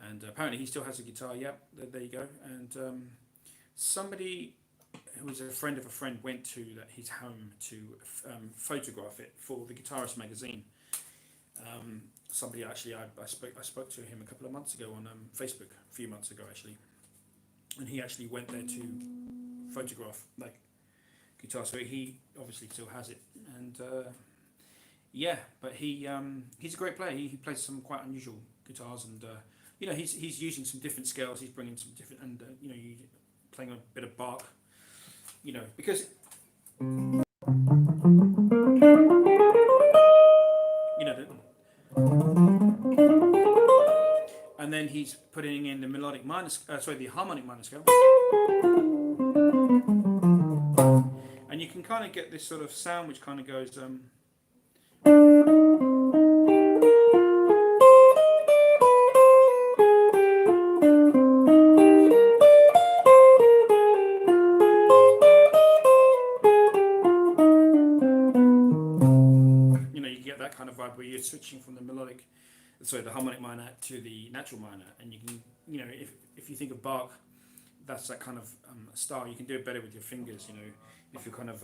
And apparently he still has a guitar. Yep, there you go. And somebody who was a friend of a friend went to his home to photograph it for the Guitarist magazine. Somebody actually, I spoke to him a couple of months ago on Facebook, a few months ago actually, and he actually went there to photograph like guitar. So he obviously still has it, and yeah, but he's a great player. He plays some quite unusual guitars, and you know, he's using some different scales. He's bringing some different, and you know, playing a bit of Bach, you know, because you know, and then he's putting in the melodic minor, the harmonic minor scale, and you can kind of get this sort of sound which kind of goes. Kind of vibe where you're switching from the harmonic minor to the natural minor, and you can, you know, if you think of Bach, that's that kind of style. You can do it better with your fingers, you know, if you're kind of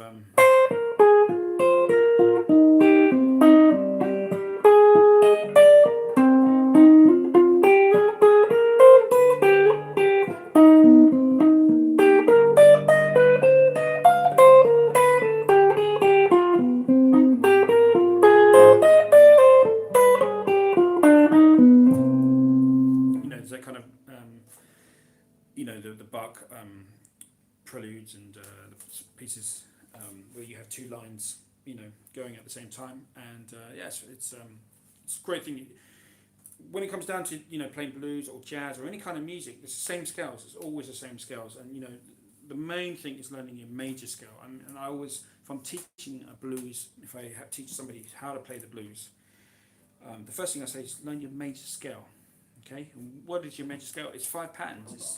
the Bach preludes and the pieces where you have 2 lines, you know, going at the same time, and yes, it's a great thing. When it comes down to, you know, playing blues or jazz or any kind of music, it's the same scales. It's always the same scales, and you know, the main thing is learning your major scale. And I always, if I'm teaching a blues, if I teach somebody how to play the blues, the first thing I say is learn your major scale. Okay, and what is your major scale? It's 5 patterns. It's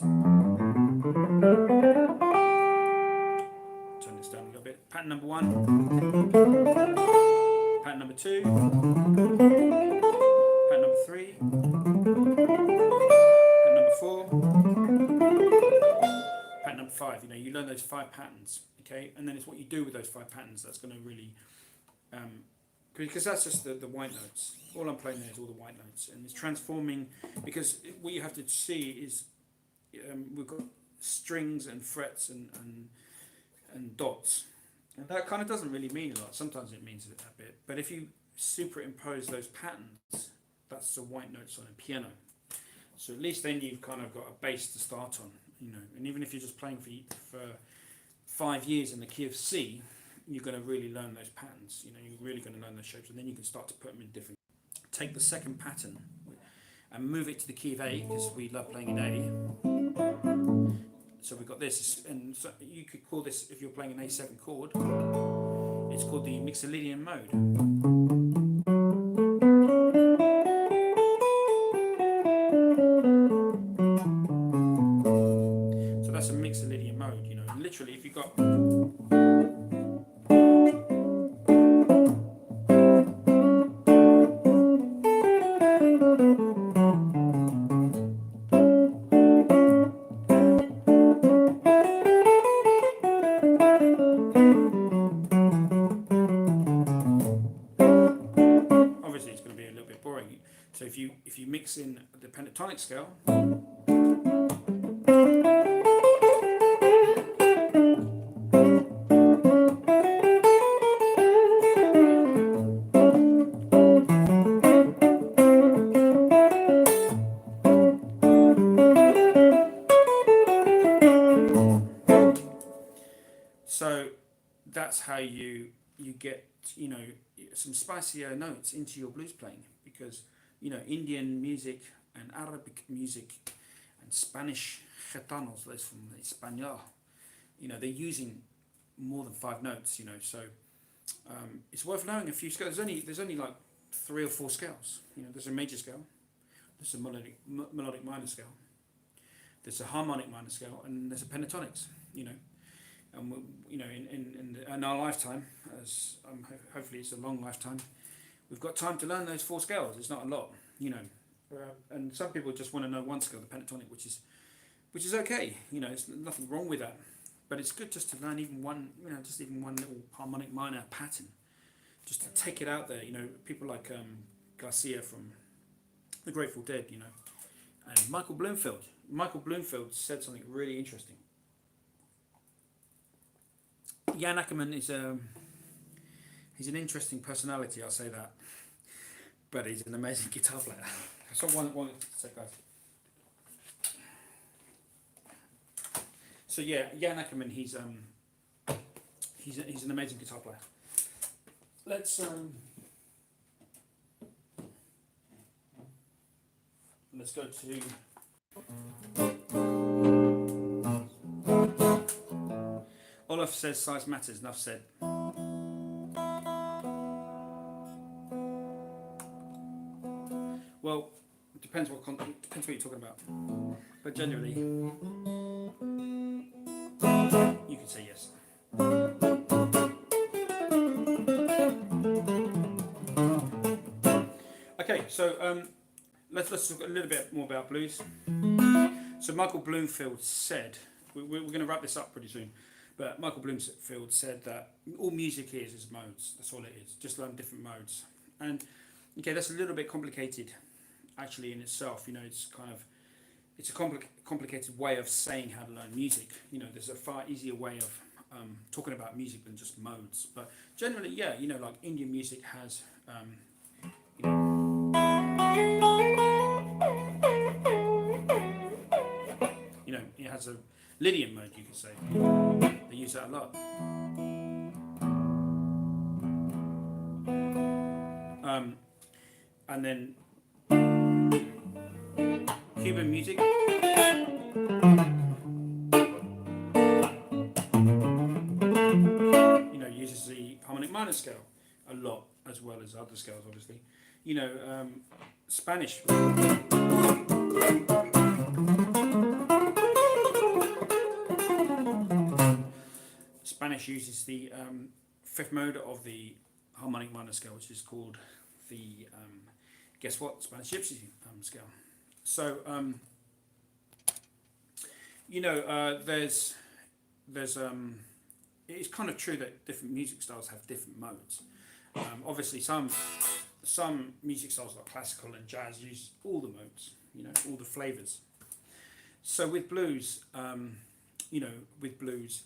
turn this down a little bit. Pattern number 1, pattern number 2, pattern number 3, pattern number 4, 5. You know, you learn those 5 patterns, okay, and then it's what you do with those 5 patterns that's going to really, because that's just the white notes. All I'm playing there is all the white notes, and it's transforming, because what you have to see is we've got strings and frets and dots, and that kind of doesn't really mean a lot. Sometimes it means a bit, but if you superimpose those patterns, that's the white notes on a piano. So at least then you've kind of got a base to start on, you know. And even if you're just playing for 5 years in the key of C, you're going to really learn those patterns. You know, you're really going to learn those shapes, and then you can start to put them in different. Take the second pattern and move it to the key of A, because we love playing in A. So we've got this, and so you could call this, if you're playing an A7 chord, it's called the Lydian mode. That's a Lydian mode, you know. And literally, if you've got obviously it's going to be a little bit boring. So if you mix in the pentatonic scale. So that's how you get, you know, some spicier notes into your blues playing, because, you know, Indian music and Arabic music and Spanish gitanos, those from Español, you know, they're using more than 5 notes, you know. So it's worth knowing a few scales. There's only like 3 or 4 scales. You know, there's a major scale, there's a melodic minor scale, there's a harmonic minor scale, and there's a pentatonics, you know. And you know, in our lifetime, as hopefully it's a long lifetime, we've got time to learn those 4 scales. It's not a lot, you know. And some people just want to know one scale, the pentatonic, which is okay. You know, there's nothing wrong with that. But it's good just to learn even one, you know, just even one little harmonic minor pattern, just to take it out there. You know, people like Garcia from the Grateful Dead, you know, and Michael Bloomfield. Michael Bloomfield said something really interesting. Jan Ackerman is he's an interesting personality, I'll say that, but he's an amazing guitar player. So one sec, guys. So yeah, Jan Ackerman, he's an amazing guitar player. Let's go to Olaf says size matters. Enough said. Well, it depends what you're talking about. But generally, you can say yes. Okay, so let's talk a little bit more about blues. So Michael Bloomfield said, we're going to wrap this up pretty soon. But Michael Bloomfield said that all music is modes. That's all it is. Just learn different modes. And okay, that's a little bit complicated, actually, in itself. You know, it's a complicated way of saying how to learn music. You know, there's a far easier way of talking about music than just modes. But generally, yeah, you know, like Indian music has, you know, it has a Lydian mode, you could say. They use that a lot. And then Cuban music. You know, uses the harmonic minor scale a lot, as well as other scales, obviously. You know, Spanish. Spanish uses the 5th mode of the harmonic minor scale, which is called the guess what, Spanish Gypsy scale. So you know, there's there's it's kind of true that different music styles have different modes. Obviously, some music styles like classical and jazz use all the modes, you know, all the flavors. So with blues, you know, with blues,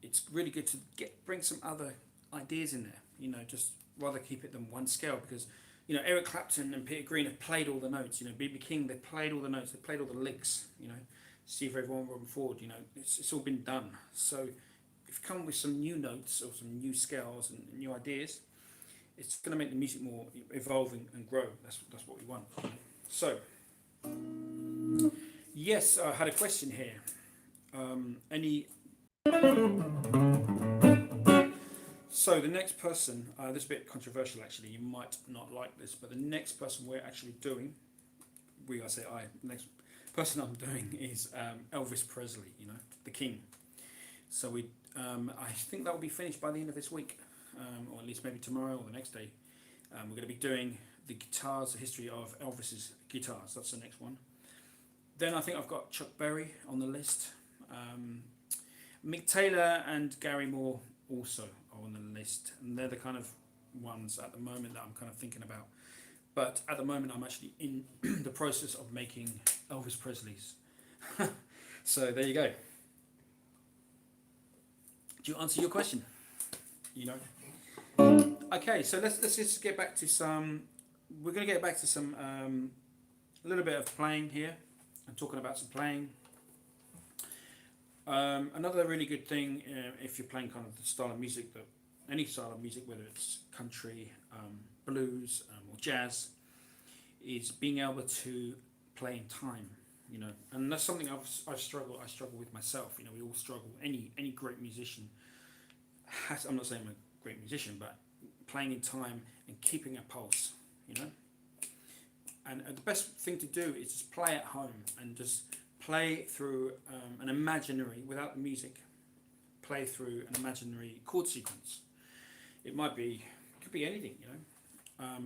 it's really good to bring some other ideas in there. You know, just rather keep it than one scale, because you know Eric Clapton and Peter Green have played all the notes. You know, B.B. King, they played all the notes, they played all the licks. You know, Steve Ray Vaughan, Robin Ford. You know, it's all been done. So if you come with some new notes or some new scales and new ideas, it's going to make the music more evolving and grow. That's what we want. You know? So yes, I had a question here. So the next person, this is a bit controversial actually, you might not like this, but the next person we're actually doing, the next person I'm doing is Elvis Presley, you know, the King. So I think that will be finished by the end of this week, or at least maybe tomorrow or the next day. We're going to be doing the guitars, the history of Elvis's guitars. That's the next one. Then I think I've got Chuck Berry on the list. Mick Taylor and Gary Moore also are on the list, and they're the kind of ones at the moment that I'm kind of thinking about. But at the moment I'm actually in the process of making Elvis Presley's. So there you go. Do you answer your question? You know. Okay, so let's just get back to some. We're going to get back to some a little bit of playing here. I'm talking about some playing. Another really good thing, if you're playing kind of the style of music, that any style of music, whether it's country, blues, or jazz, is being able to play in time. You know, and that's something I struggle with myself. You know, we all struggle. Any great musician has. I'm not saying I'm a great musician, but playing in time and keeping a pulse. You know, and the best thing to do is just play at home and just play through an imaginary, without the music, play through an imaginary chord sequence. It could be anything, you know,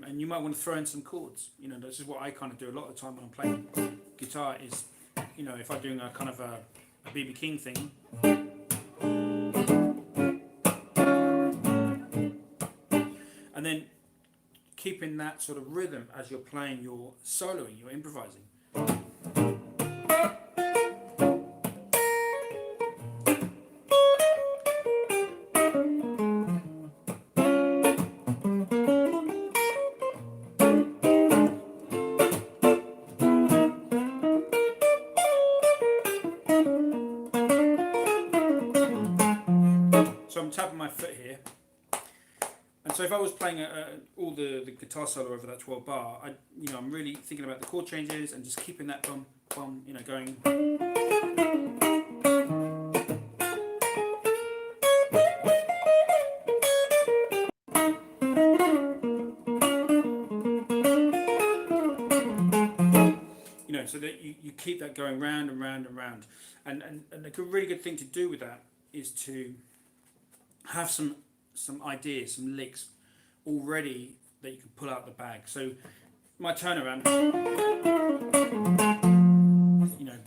and you might want to throw in some chords. You know, this is what I kind of do a lot of the time when I'm playing guitar. Is, you know, if I'm doing a kind of a B.B. King thing, and then keeping that sort of rhythm as you're playing your soloing, you're improvising. So I'm tapping my foot here. And so if I was playing all the guitar solo over that 12 bar, I'm really thinking about the chord changes and just keeping that bum, bum, you know, going. You know, so that you keep that going round and round and round. And a really good thing to do with that is to have some ideas, some licks already that you can pull out the bag. So my turnaround, you know,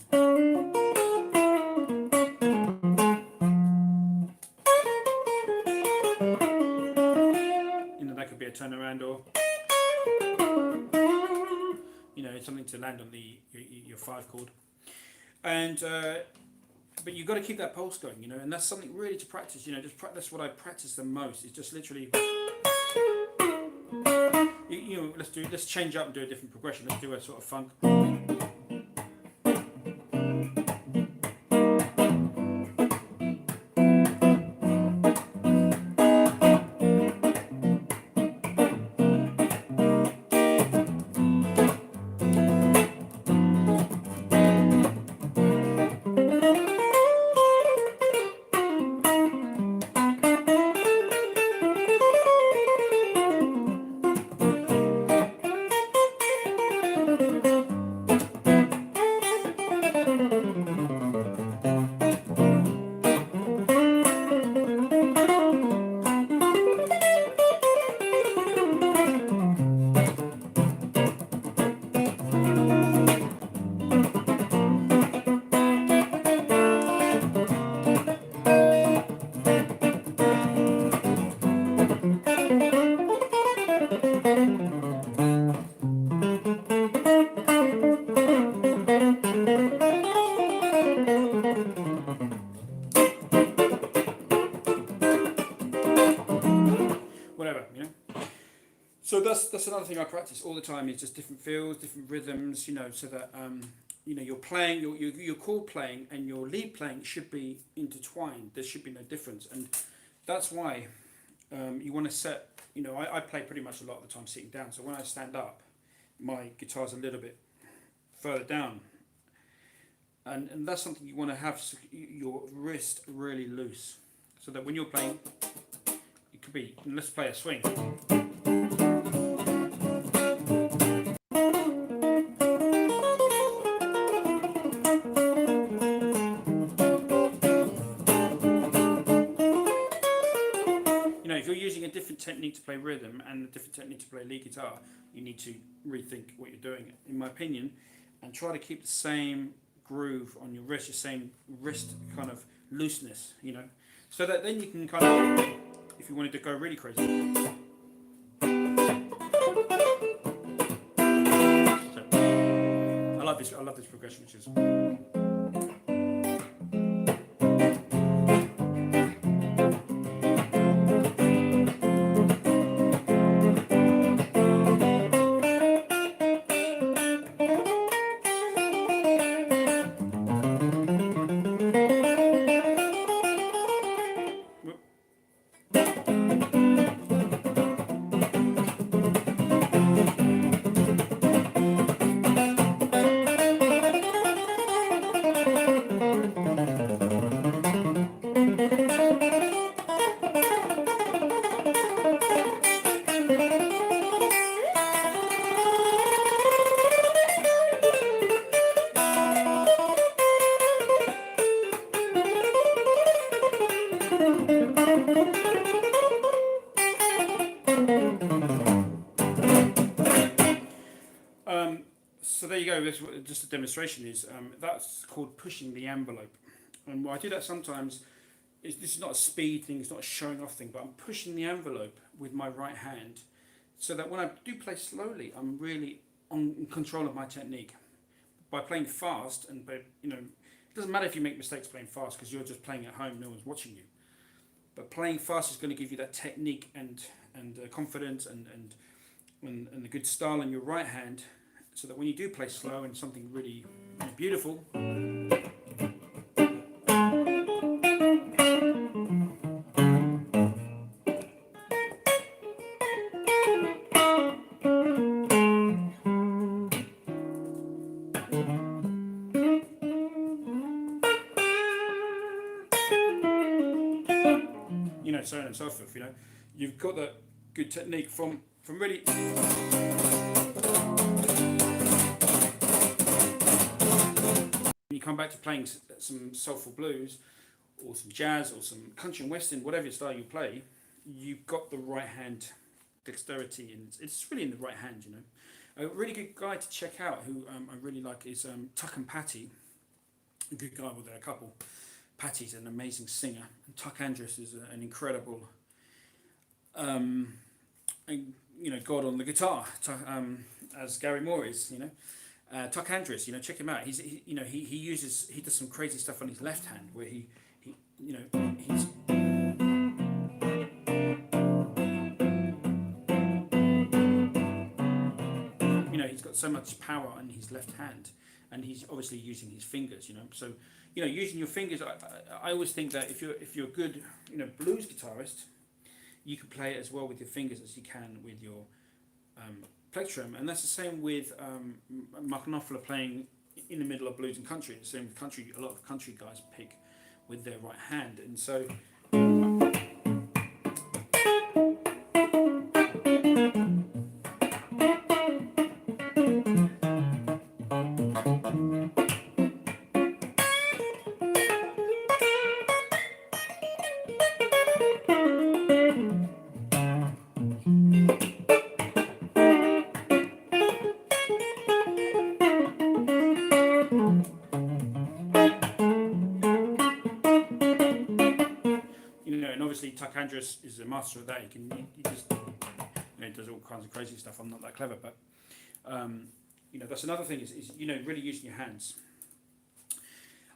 that could be a turnaround, or you know, something to land on your 5 chord, and but you've got to keep that pulse going, you know, and that's something really to practice. You know, that's what I practice the most. Is just literally, you know, let's change up and do a different progression. Let's do a sort of funk. So that's another thing I practice all the time is just different feels, different rhythms, so that you're playing your chord playing and your lead playing should be intertwined. There should be no difference, and that's why you want to set. I play pretty much a lot of the time sitting down. So when I stand up, my guitar's a little bit further down, and that's something you want to have your wrist really loose, so that when you're playing, it could be. Let's play a swing. If you're using a different technique to play rhythm and a different technique to play lead guitar, you need to rethink what you're doing, in my opinion, and try to keep the same groove on your wrist, your same wrist kind of looseness, so that then you can kind of, if you wanted to go really crazy. So, I love this progression, which is. So there you go. This just a demonstration is that's called pushing the envelope, and I do that sometimes. This is not a speed thing. It's not a showing off thing, but I'm pushing the envelope with my right hand, so that when I do play slowly, I'm really in control of my technique. By playing fast, and it doesn't matter if you make mistakes playing fast because you're just playing at home. No one's watching you. But playing fast is going to give you that technique and confidence and the good style in your right hand, so that when you do play slow and something really beautiful, so on and so forth. You've got that good technique from really. When you come back to playing some soulful blues, or some jazz, or some country and western, whatever style you play, you've got the right hand dexterity, and it's really in the right hand. A really good guy to check out who I really like is Tuck and Patty. A good guy with a couple. Patty's an amazing singer, and Tuck Andrus is an incredible, god on the guitar, as Gary Moore is. Tuck Andrus, check him out. He does some crazy stuff on his left hand where he's he's got so much power on his left hand, and he's obviously using his fingers. So using your fingers. I always think that if you're a good blues guitarist, you can play it as well with your fingers as you can with your plectrum, and that's the same with Mark Knopfler playing in the middle of blues and country. The same with country. A lot of country guys pick with their right hand, and so. And obviously Tuck Andrus is a master of that. He just does all kinds of crazy stuff. I'm not that clever, but that's another thing is really using your hands.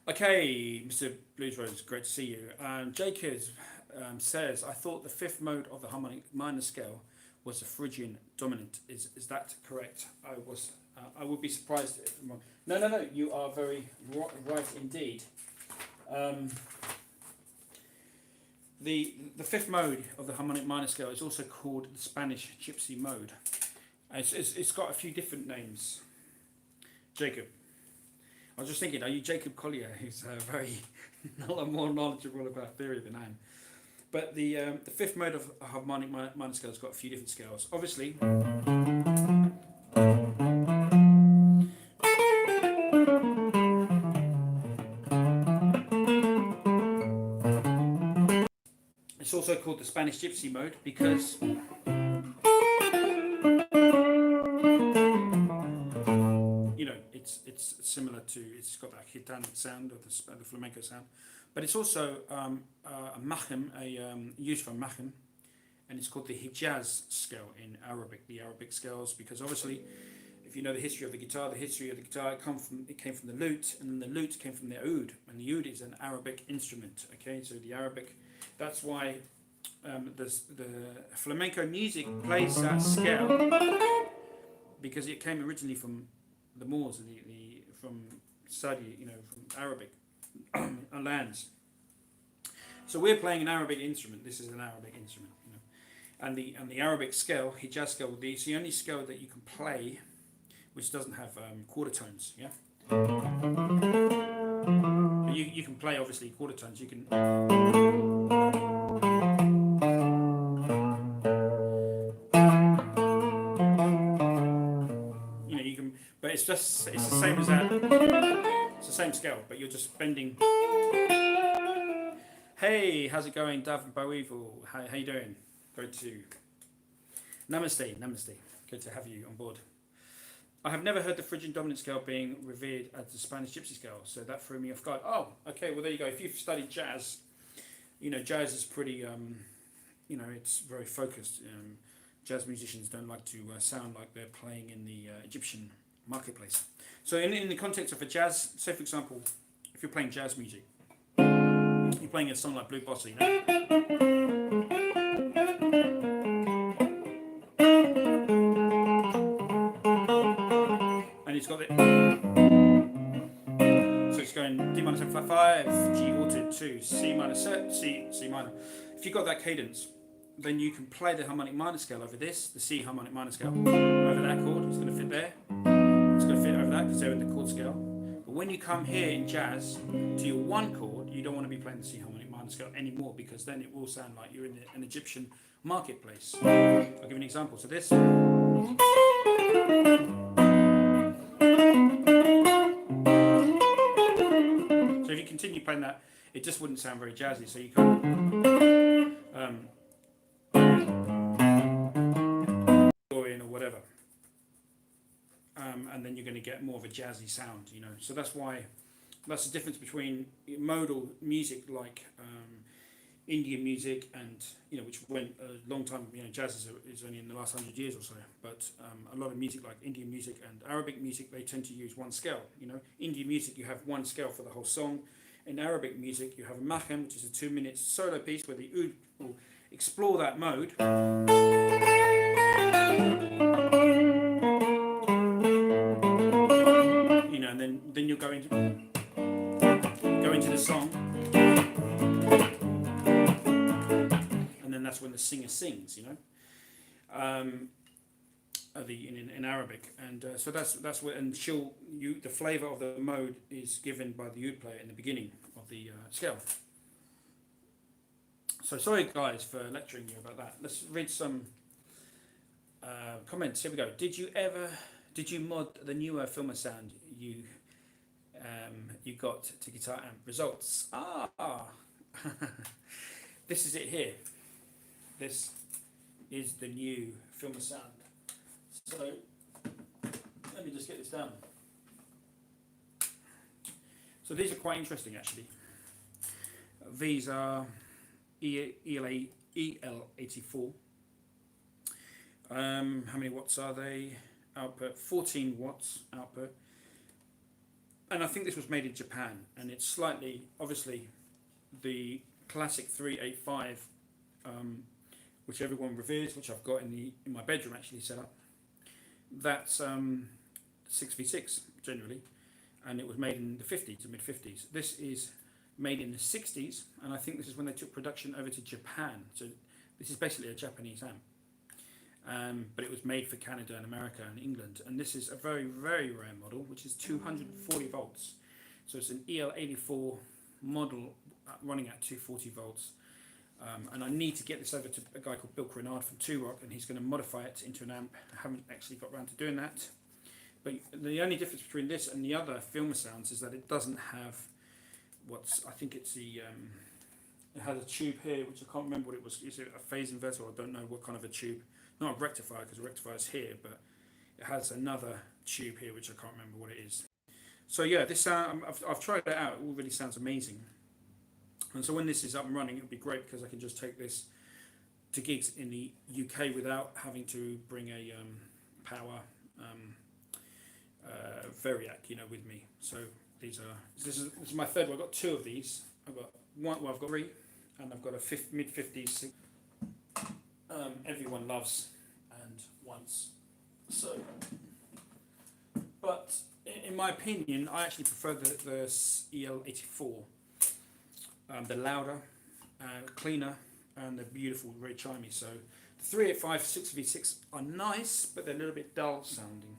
Okay, Mr. Blues Rose, great to see you. Jake says, I thought the fifth mode of the harmonic minor scale was the Phrygian dominant. Is that correct? I would be surprised if I'm wrong. No. You are very right indeed. The fifth mode of the harmonic minor scale is also called the Spanish Gypsy mode. It's got a few different names. Jacob. I was just thinking, are you Jacob Collier, who's very a lot more knowledgeable about theory than I am? But the fifth mode of a harmonic minor scale has got a few different scales. Obviously, it's also called the Spanish Gypsy mode because it's similar to, it's got that gitana sound or the flamenco sound, but it's also a machem, used for machem, and it's called the Hijaz scale in Arabic, the Arabic scales, because obviously, if you know the history of the guitar it came from the lute, and then the lute came from the oud, and the oud is an Arabic instrument. Okay, so the Arabic, that's why the flamenco music plays that scale, because it came originally from the Moors, from Saudi, from Arabic lands. So we're playing an Arabic instrument. This is an Arabic instrument, and the Arabic scale, Hijaz scale, it's the only scale that you can play which doesn't have quarter tones. Yeah, but you can play obviously quarter tones. You can. But it's the same as that. It's the same scale, but you're just bending. Hey, how's it going, Dav and Boweevil? How you doing? Good to. Namaste. Good to have you on board. I have never heard the Phrygian dominant scale being revered as the Spanish Gypsy scale, so that threw me off guard. Oh, okay. Well, there you go. If you've studied jazz, jazz is pretty. It's very focused. Jazz musicians don't like to sound like they're playing in the Egyptian marketplace. So in the context of a jazz, say for example, if you're playing jazz music, you're playing a song like Blue Bossa, and it's got it. So it's going D minor 7/5, G altered 2, C minor C minor. If you've got that cadence, then you can play the harmonic minor scale over this, the C harmonic minor scale, over that chord. It's going to fit there. It's going to fit over that because they're in the chord scale. But when you come here in jazz to your one chord, you don't want to be playing the C harmonic minor scale anymore, because then it will sound like you're in an Egyptian marketplace. I'll give you an example. So this. So if you continue playing that, it just wouldn't sound very jazzy. So you can't. Or whatever, and then you're going to get more of a jazzy sound, So that's the difference between modal music like Indian music and which went a long time. Jazz is only in the last 100 years or so, but a lot of music like Indian music and Arabic music, they tend to use one scale. Indian music, you have one scale for the whole song. In Arabic music, you have a machem, which is a 2-minute solo piece where the oud will explore that mode. And then you'll go into the song, and then that's when the singer sings, in Arabic, and so that's where, and the flavour of the mode is given by the oud player in the beginning of the scale. So sorry guys for lecturing you about that. Let's read some comments. Here we go. Did you mod the newer filmer sound you got to guitar amp? Results. This is it here. This is the new filmer sound. So let me just get this down. So these are quite interesting actually. These are EL84. How many watts are they? Output 14 watts output, and I think this was made in Japan, and it's slightly, obviously the classic 385 which everyone reveres, which I've got in my bedroom actually set up. That's 6v6 generally, and it was made in the 50s, the mid 50s. This is made in the 60s, and I think this is when they took production over to Japan. So this is basically a Japanese amp, but it was made for Canada and America and England. And this is a very, very rare model, which is 240 volts. So it's an EL84 model running at 240 volts. And I need to get this over to a guy called Bill Crenard from Two Rock, and he's going to modify it into an amp. I haven't actually got around to doing that. But the only difference between this and the other Filmer sounds is that it doesn't have I think it's the, it has a tube here, which I can't remember what it was. Is it a phase inverter? I don't know what kind of a tube. Not a rectifier, because a rectifier is here, but it has another tube here, which I can't remember what it is. So yeah, this sound, I've tried it out. It all really sounds amazing. And so when this is up and running, it'll be great because I can just take this to gigs in the UK without having to bring a power Variac, with me. So this is my third one. I've got two of these. I've got one. Well, I've got three, and I've got a mid 50s. Everyone loves and wants. So, but in my opinion, I actually prefer the EL84. The louder, cleaner, and they're beautiful, very chimey. So the 385 6v6 are nice, but they're a little bit dull sounding.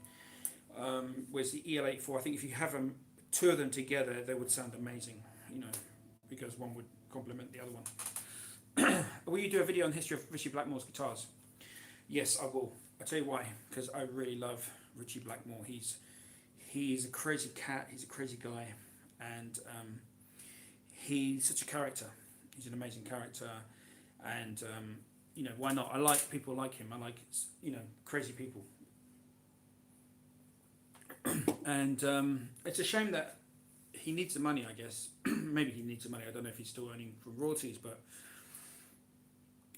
Whereas the EL84, I think if you have two of them together, they would sound amazing, because one would complement the other one. Will you do a video on the history of Ritchie Blackmore's guitars? Yes, I will. I'll tell you why, because I really love Ritchie Blackmore. He's a crazy cat, he's a crazy guy, and he's such a character. He's an amazing character, and why not? I like people like him. I like crazy people, and it's a shame that he needs the money. I guess maybe he needs the money. I don't know if he's still earning from royalties, but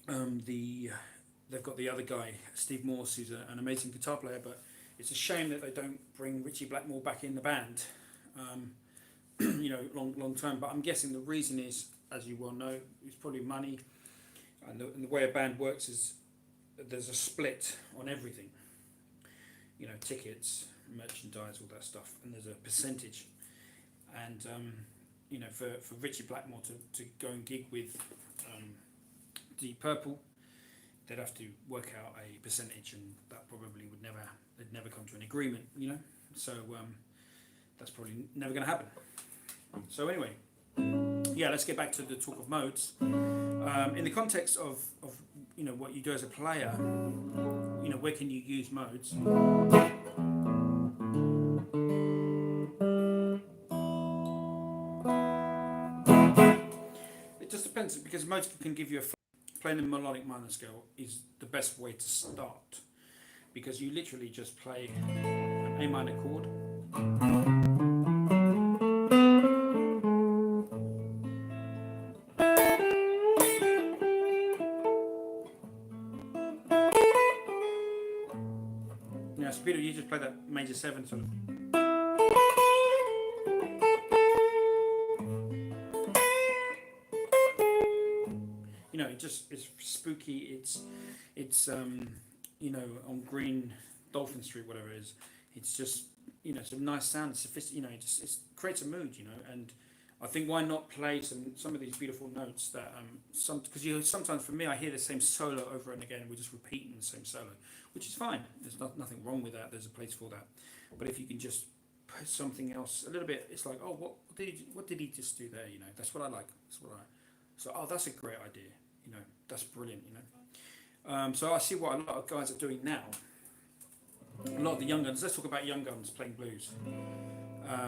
they've got the other guy, Steve Morse, who's an amazing guitar player. But it's a shame that they don't bring Ritchie Blackmore back in the band. Long term. But I'm guessing the reason is, as you well know, it's probably money. And the way a band works is there's a split on everything. Tickets, merchandise, all that stuff, and there's a percentage. And for Ritchie Blackmore to go and gig with Deep Purple, they'd have to work out a percentage, and that probably they'd never come to an agreement. So that's probably never going to happen. So anyway, yeah, let's get back to the talk of modes. In the context of what you do as a player, where can you use modes? It just depends, because modes can give you playing the melodic minor scale is the best way to start, because you literally just play an A minor chord. You just play that major 7 sort of. It's spooky. It's on Green Dolphin Street, whatever it is. It's just it's a nice sound. It's sophisticated. It creates a mood. And I think why not play some of these beautiful notes that because sometimes for me I hear the same solo over and again. We're just repeating the same solo, which is fine. There's nothing wrong with that. There's a place for that. But if you can just put something else a little bit, it's like, oh, what did he just do there? That's what I like. So that's a great idea. That's brilliant. So I see what a lot of guys are doing now. A lot of the young guns. Let's talk about young guns playing blues,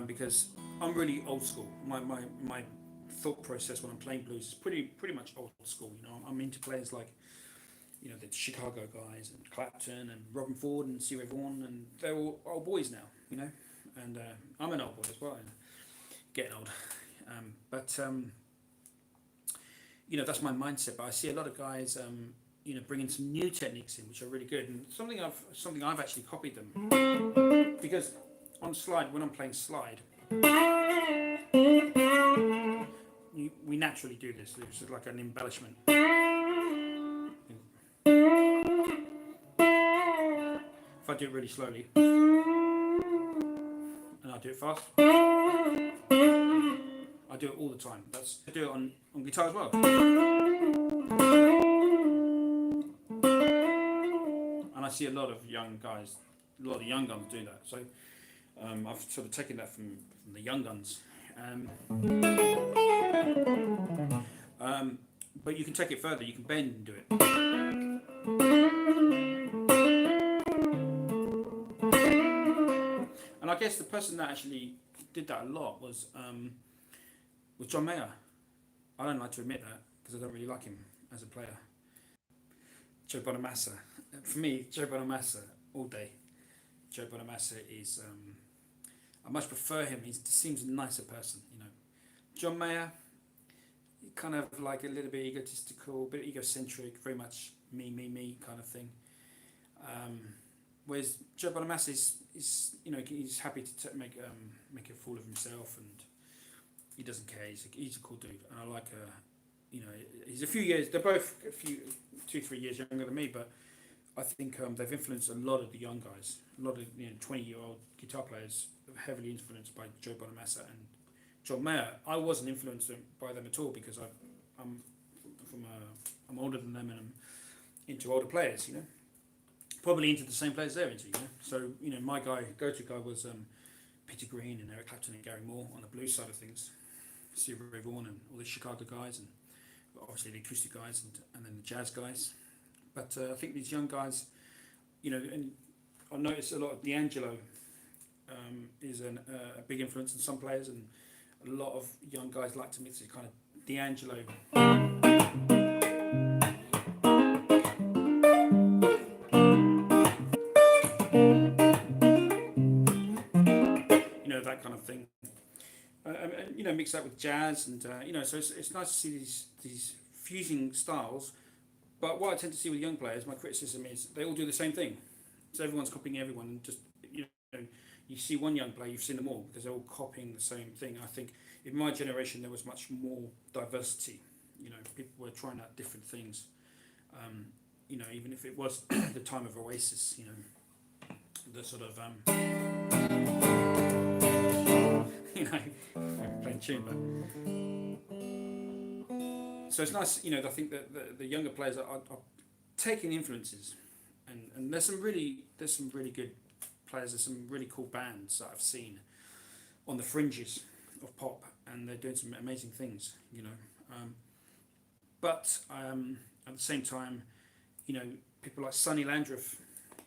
because I'm really old school. My thought process when I'm playing blues is pretty much old school. I'm into players like the Chicago guys and Clapton and Robin Ford and Stevie Ray Vaughan, and they're all old boys now. And I'm an old boy as well, and getting old. That's my mindset. But I see a lot of guys, bringing some new techniques in, which are really good, and something I've actually copied them, because on slide, when I'm playing slide, we naturally do this. It's like an embellishment. do it really slowly, and I do it fast. I do it all the time. I do it on guitar as well. And I see a lot of young guys, a lot of young guns do that. So I've sort of taken that from the young guns. But you can take it further. You can bend and do it. And I guess the person that actually did that a lot was John Mayer. I don't like to admit that because I don't really like him as a player. Joe Bonamassa. For me, Joe Bonamassa all day. Joe Bonamassa is. I much prefer him. He seems a nicer person, you know. John Mayer, kind of like a little bit egotistical, a bit egocentric, very much me kind of thing. Whereas Joe Bonamassa is you know, he's happy to make a fool of himself, and he doesn't care. He's a cool dude, and I like you know, he's a few years. They're both 2-3 years younger than me, but I think they've influenced a lot of the young guys. A lot of 20-year-old guitar players are heavily influenced by Joe Bonamassa and John Mayer. I wasn't influenced by them at all because I'm older than them, and I'm into older players. You know, probably into the same players they're into. You know, so you know, my go-to guy was Peter Green and Eric Clapton and Gary Moore on the blues side of things. Stevie Ray Vaughan and all the Chicago guys, and obviously the acoustic guys, and then the jazz guys. But I think these young guys, you know, and I noticed a lot of D'Angelo is a big influence in some players, and a lot of young guys like to mix it kind of D'Angelo. You know, that kind of thing. And you know, mix that with jazz, and you know, so it's nice to see these fusing styles. But what I tend to see with young players, my criticism is they all do the same thing. So everyone's copying everyone, and just, you know, you see one young player, you've seen them all because they're all copying the same thing. I think in my generation there was much more diversity. You know, people were trying out different things. You know, even if it was the time of Oasis, you know, the sort of you know, playing tune, but. So it's nice, you know. I think that the younger players are taking influences, and there's some really good players. There's some really cool bands that I've seen on the fringes of pop, and they're doing some amazing things, you know. But at the same time, you know, people like Sonny Landreth,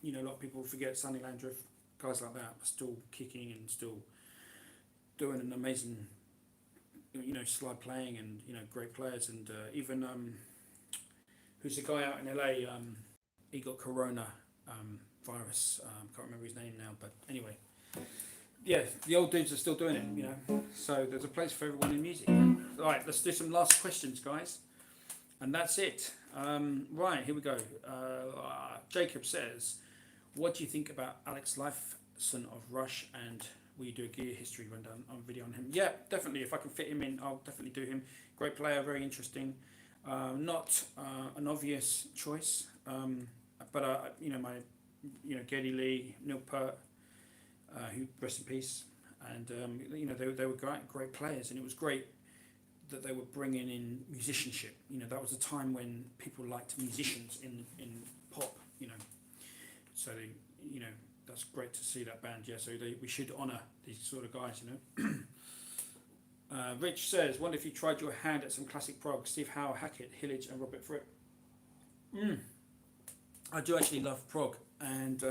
you know, a lot of people forget Sonny Landreth. Guys like that are still kicking and still doing an amazing, you know, slide playing, and you know, great players. And even who's the guy out in LA? He got corona virus. Can't remember his name now, but anyway, yeah, the old dudes are still doing it, you know. So there's a place for everyone in music. All right, let's do some last questions, guys, and that's it. Right, here we go. Jacob says, what do you think about Alex Lifeson of Rush, and will you do a gear history rundown on video on him? Yeah, definitely. If I can fit him in, I'll definitely do him. Great player, very interesting. Not an obvious choice, but you know, Geddy Lee, Neil Peart, who rest in peace, and you know, they were great players, and it was great that they were bringing in musicianship. You know, that was a time when people liked musicians in pop. You know, so you know, that's great to see that band. Yeah, so we should honour these sort of guys. You know. Rich says, wonder if you tried your hand at some classic prog, Steve Howe, Hackett, Hillage and Robert Fripp. I do actually love prog, and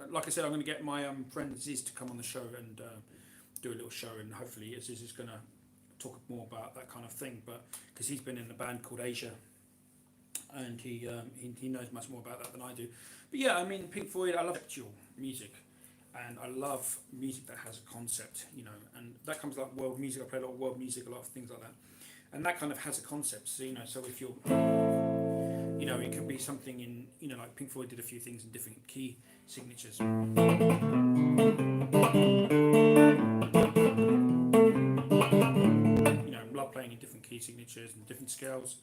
like I said, I'm going to get my friend Aziz to come on the show and do a little show, and hopefully Aziz is going to talk more about that kind of thing, but because he's been in a band called Asia, and he knows much more about that than I do. But yeah, I mean, Pink Floyd, I love actual music, and I love music that has a concept, you know, and that comes like world music. I play a lot of world music, a lot of things like that, and that kind of has a concept. So, you know, so if you're, you know, it could be something in, you know, like Pink Floyd did a few things in different key signatures. You know, I love playing in different key signatures and different scales.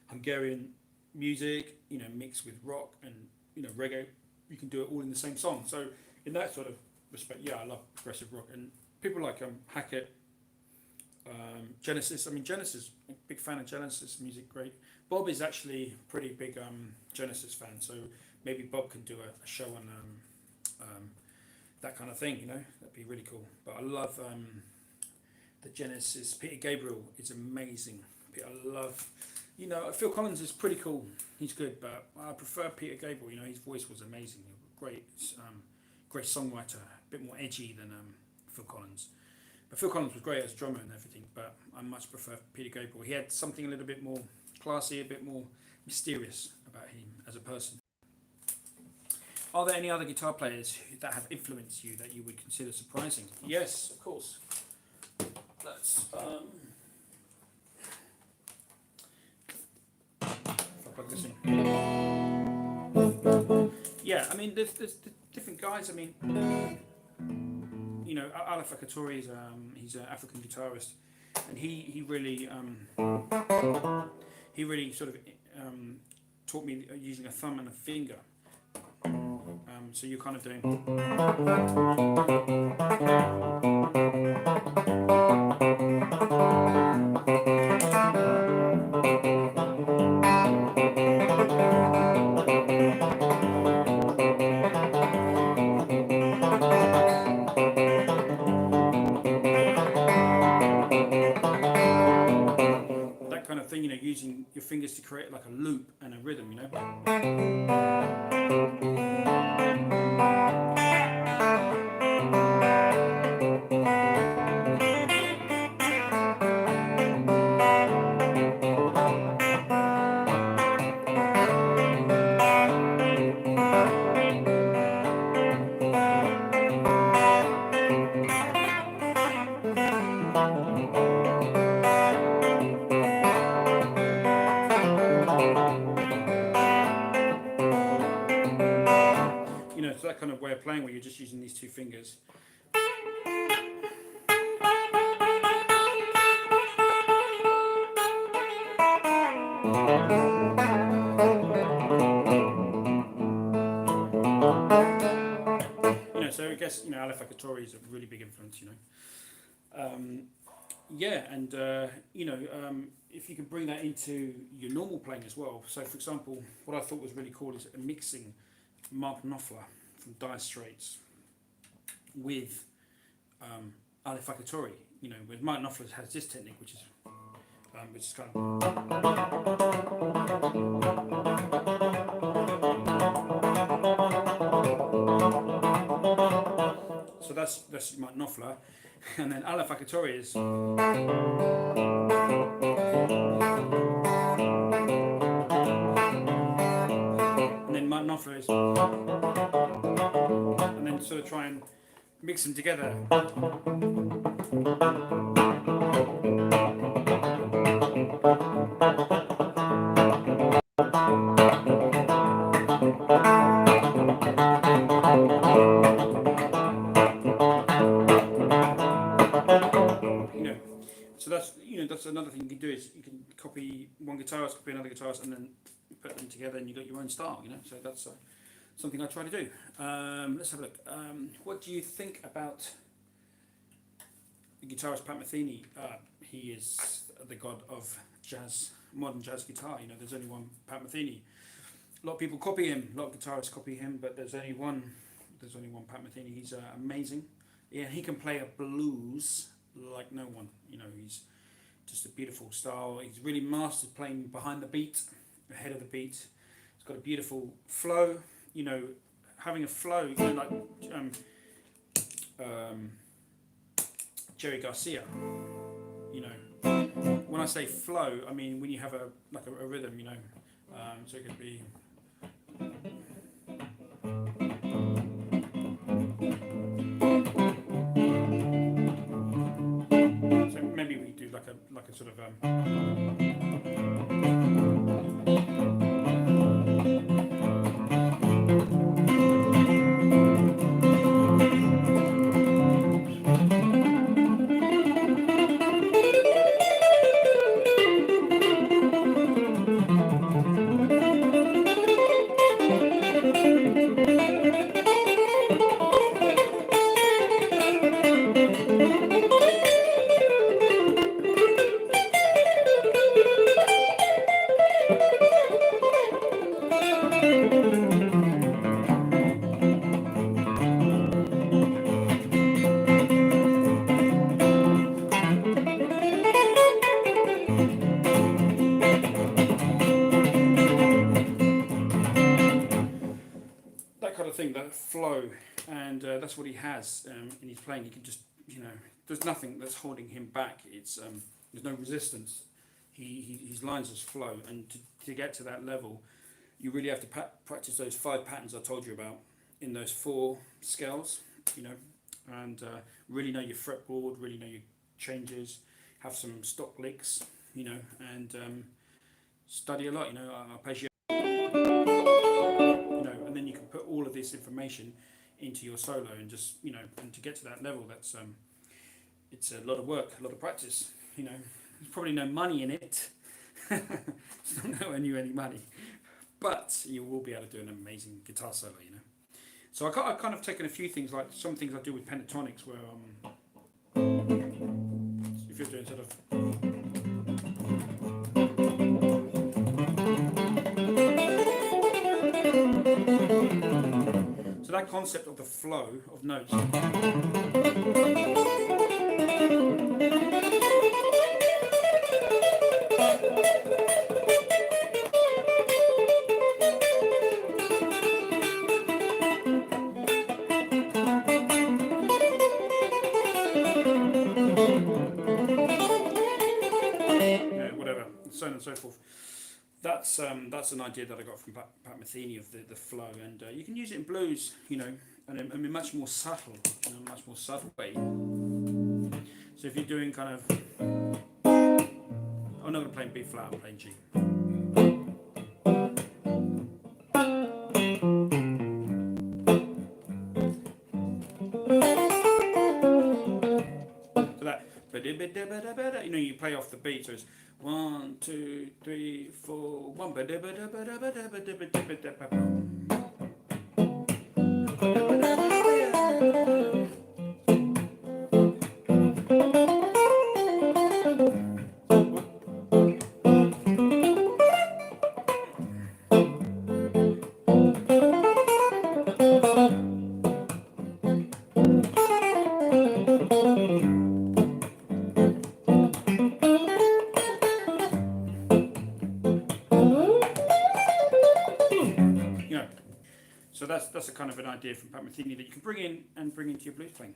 Hungarian music, you know, mixed with rock and, you know, reggae. you can do it all in the same song. So in that sort of respect, yeah, I love progressive rock, and people like Hackett, Genesis. I mean, Genesis, big fan of Genesis music, great. Bob is actually a pretty big Genesis fan, so maybe Bob can do a show on that kind of thing. You know, that'd be really cool. But I love the Genesis. Peter Gabriel is amazing. I love, you know, Phil Collins is pretty cool. He's good, but I prefer Peter Gabriel. You know, his voice was amazing. Great, great songwriter. A bit more edgy than Phil Collins. But Phil Collins was great as drummer and everything. But I much prefer Peter Gabriel. He had something a little bit more classy, a bit more mysterious about him as a person. Are there any other guitar players that have influenced you that you would consider surprising? Yes, of course. Let's if I plug this in. Yeah, I mean, there's different guys. I mean, you know, Amplifier is he's an African guitarist, and he really sort of taught me using a thumb and a finger. So you're kind of doing. That kind of thing, you know, using your fingers to create like a loop and a rhythm, you know. So that kind of way of playing where you're just using these two fingers. You know, so I guess, you know, Amplifier is a really big influence, you know. Yeah, and you know, if you can bring that into your normal playing as well. So, for example, what I thought was really cool is mixing Mark Knopfler from Dire Straits with Amplifier. You know, with Mark Knopfler has this technique, which is kind of. So that's Mark Knopfler, and then Amplifier is. And then Mark Knopfler is. And then sort of try and mix them together. So that's, you know, that's another thing you can do is you can copy one guitarist, copy another guitarist, and then put them together, and you got your own style. You know, so that's something I try to do. Let's have a look. What do you think about the guitarist Pat Metheny? He is the god of jazz, modern jazz guitar. You know, there's only one Pat Metheny. A lot of people copy him. A lot of guitarists copy him, but there's only one. There's only one Pat Metheny. He's amazing. Yeah, he can play a blues like no one. You know, he's just a beautiful style. He's really mastered playing behind the beat, ahead of the beat. He's got a beautiful flow. You know, having a flow, you know, like Jerry Garcia. You know, when I say flow, I mean when you have a rhythm. You know, so it could be. So maybe we do like a sort of. thing, that flow, and that's what he has in his playing. He can just, there's nothing that's holding him back. It's there's no resistance. His lines just flow, and to get to that level, you really have to practice those 5 patterns I told you about in those 4 scales, and really know your fretboard, really know your changes, have some stock licks, and study a lot, arpeggio, and then you can put all of this information into your solo, and just, and to get to that level, that's it's a lot of work, a lot of practice, There's probably no money in it. It's not going to earn you any money, but you will be able to do an amazing guitar solo, So I've kind of taken a few things, like some things I do with pentatonics, where if you're doing sort of, so that concept of the flow of notes. Whatever, so on and so forth. That's an idea that I got from Pat Metheny of the flow, and you can use it in blues, and in a much more subtle, way. So if you're doing kind of, I'm not going to play in B flat, I'm playing G. So that, you play off the beat, so it's 1, 2, 3, 4, 1. So that's a kind of an idea from Pat Metheny that you can bring into your blues playing.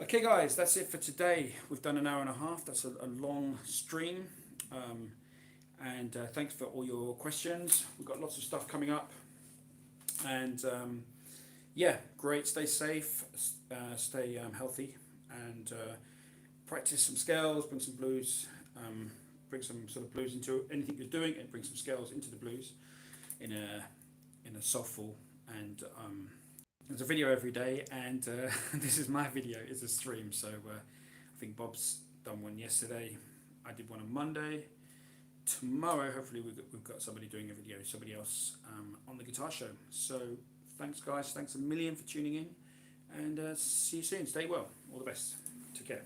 Okay, guys, that's it for today. We've done an hour and a half. That's a long stream, and thanks for all your questions. We've got lots of stuff coming up, and yeah, great. Stay safe, stay healthy, and practice some scales. Bring some blues. Bring some sort of blues into anything you're doing, and bring some scales into the blues in a soulful. And there's a video every day, and this is my video. It's a stream, so I think Bob's done one yesterday. I did one on Monday. Tomorrow, hopefully, we've got somebody doing a video, somebody else on the guitar show. So thanks, guys. Thanks a million for tuning in, and see you soon. Stay well. All the best. Take care.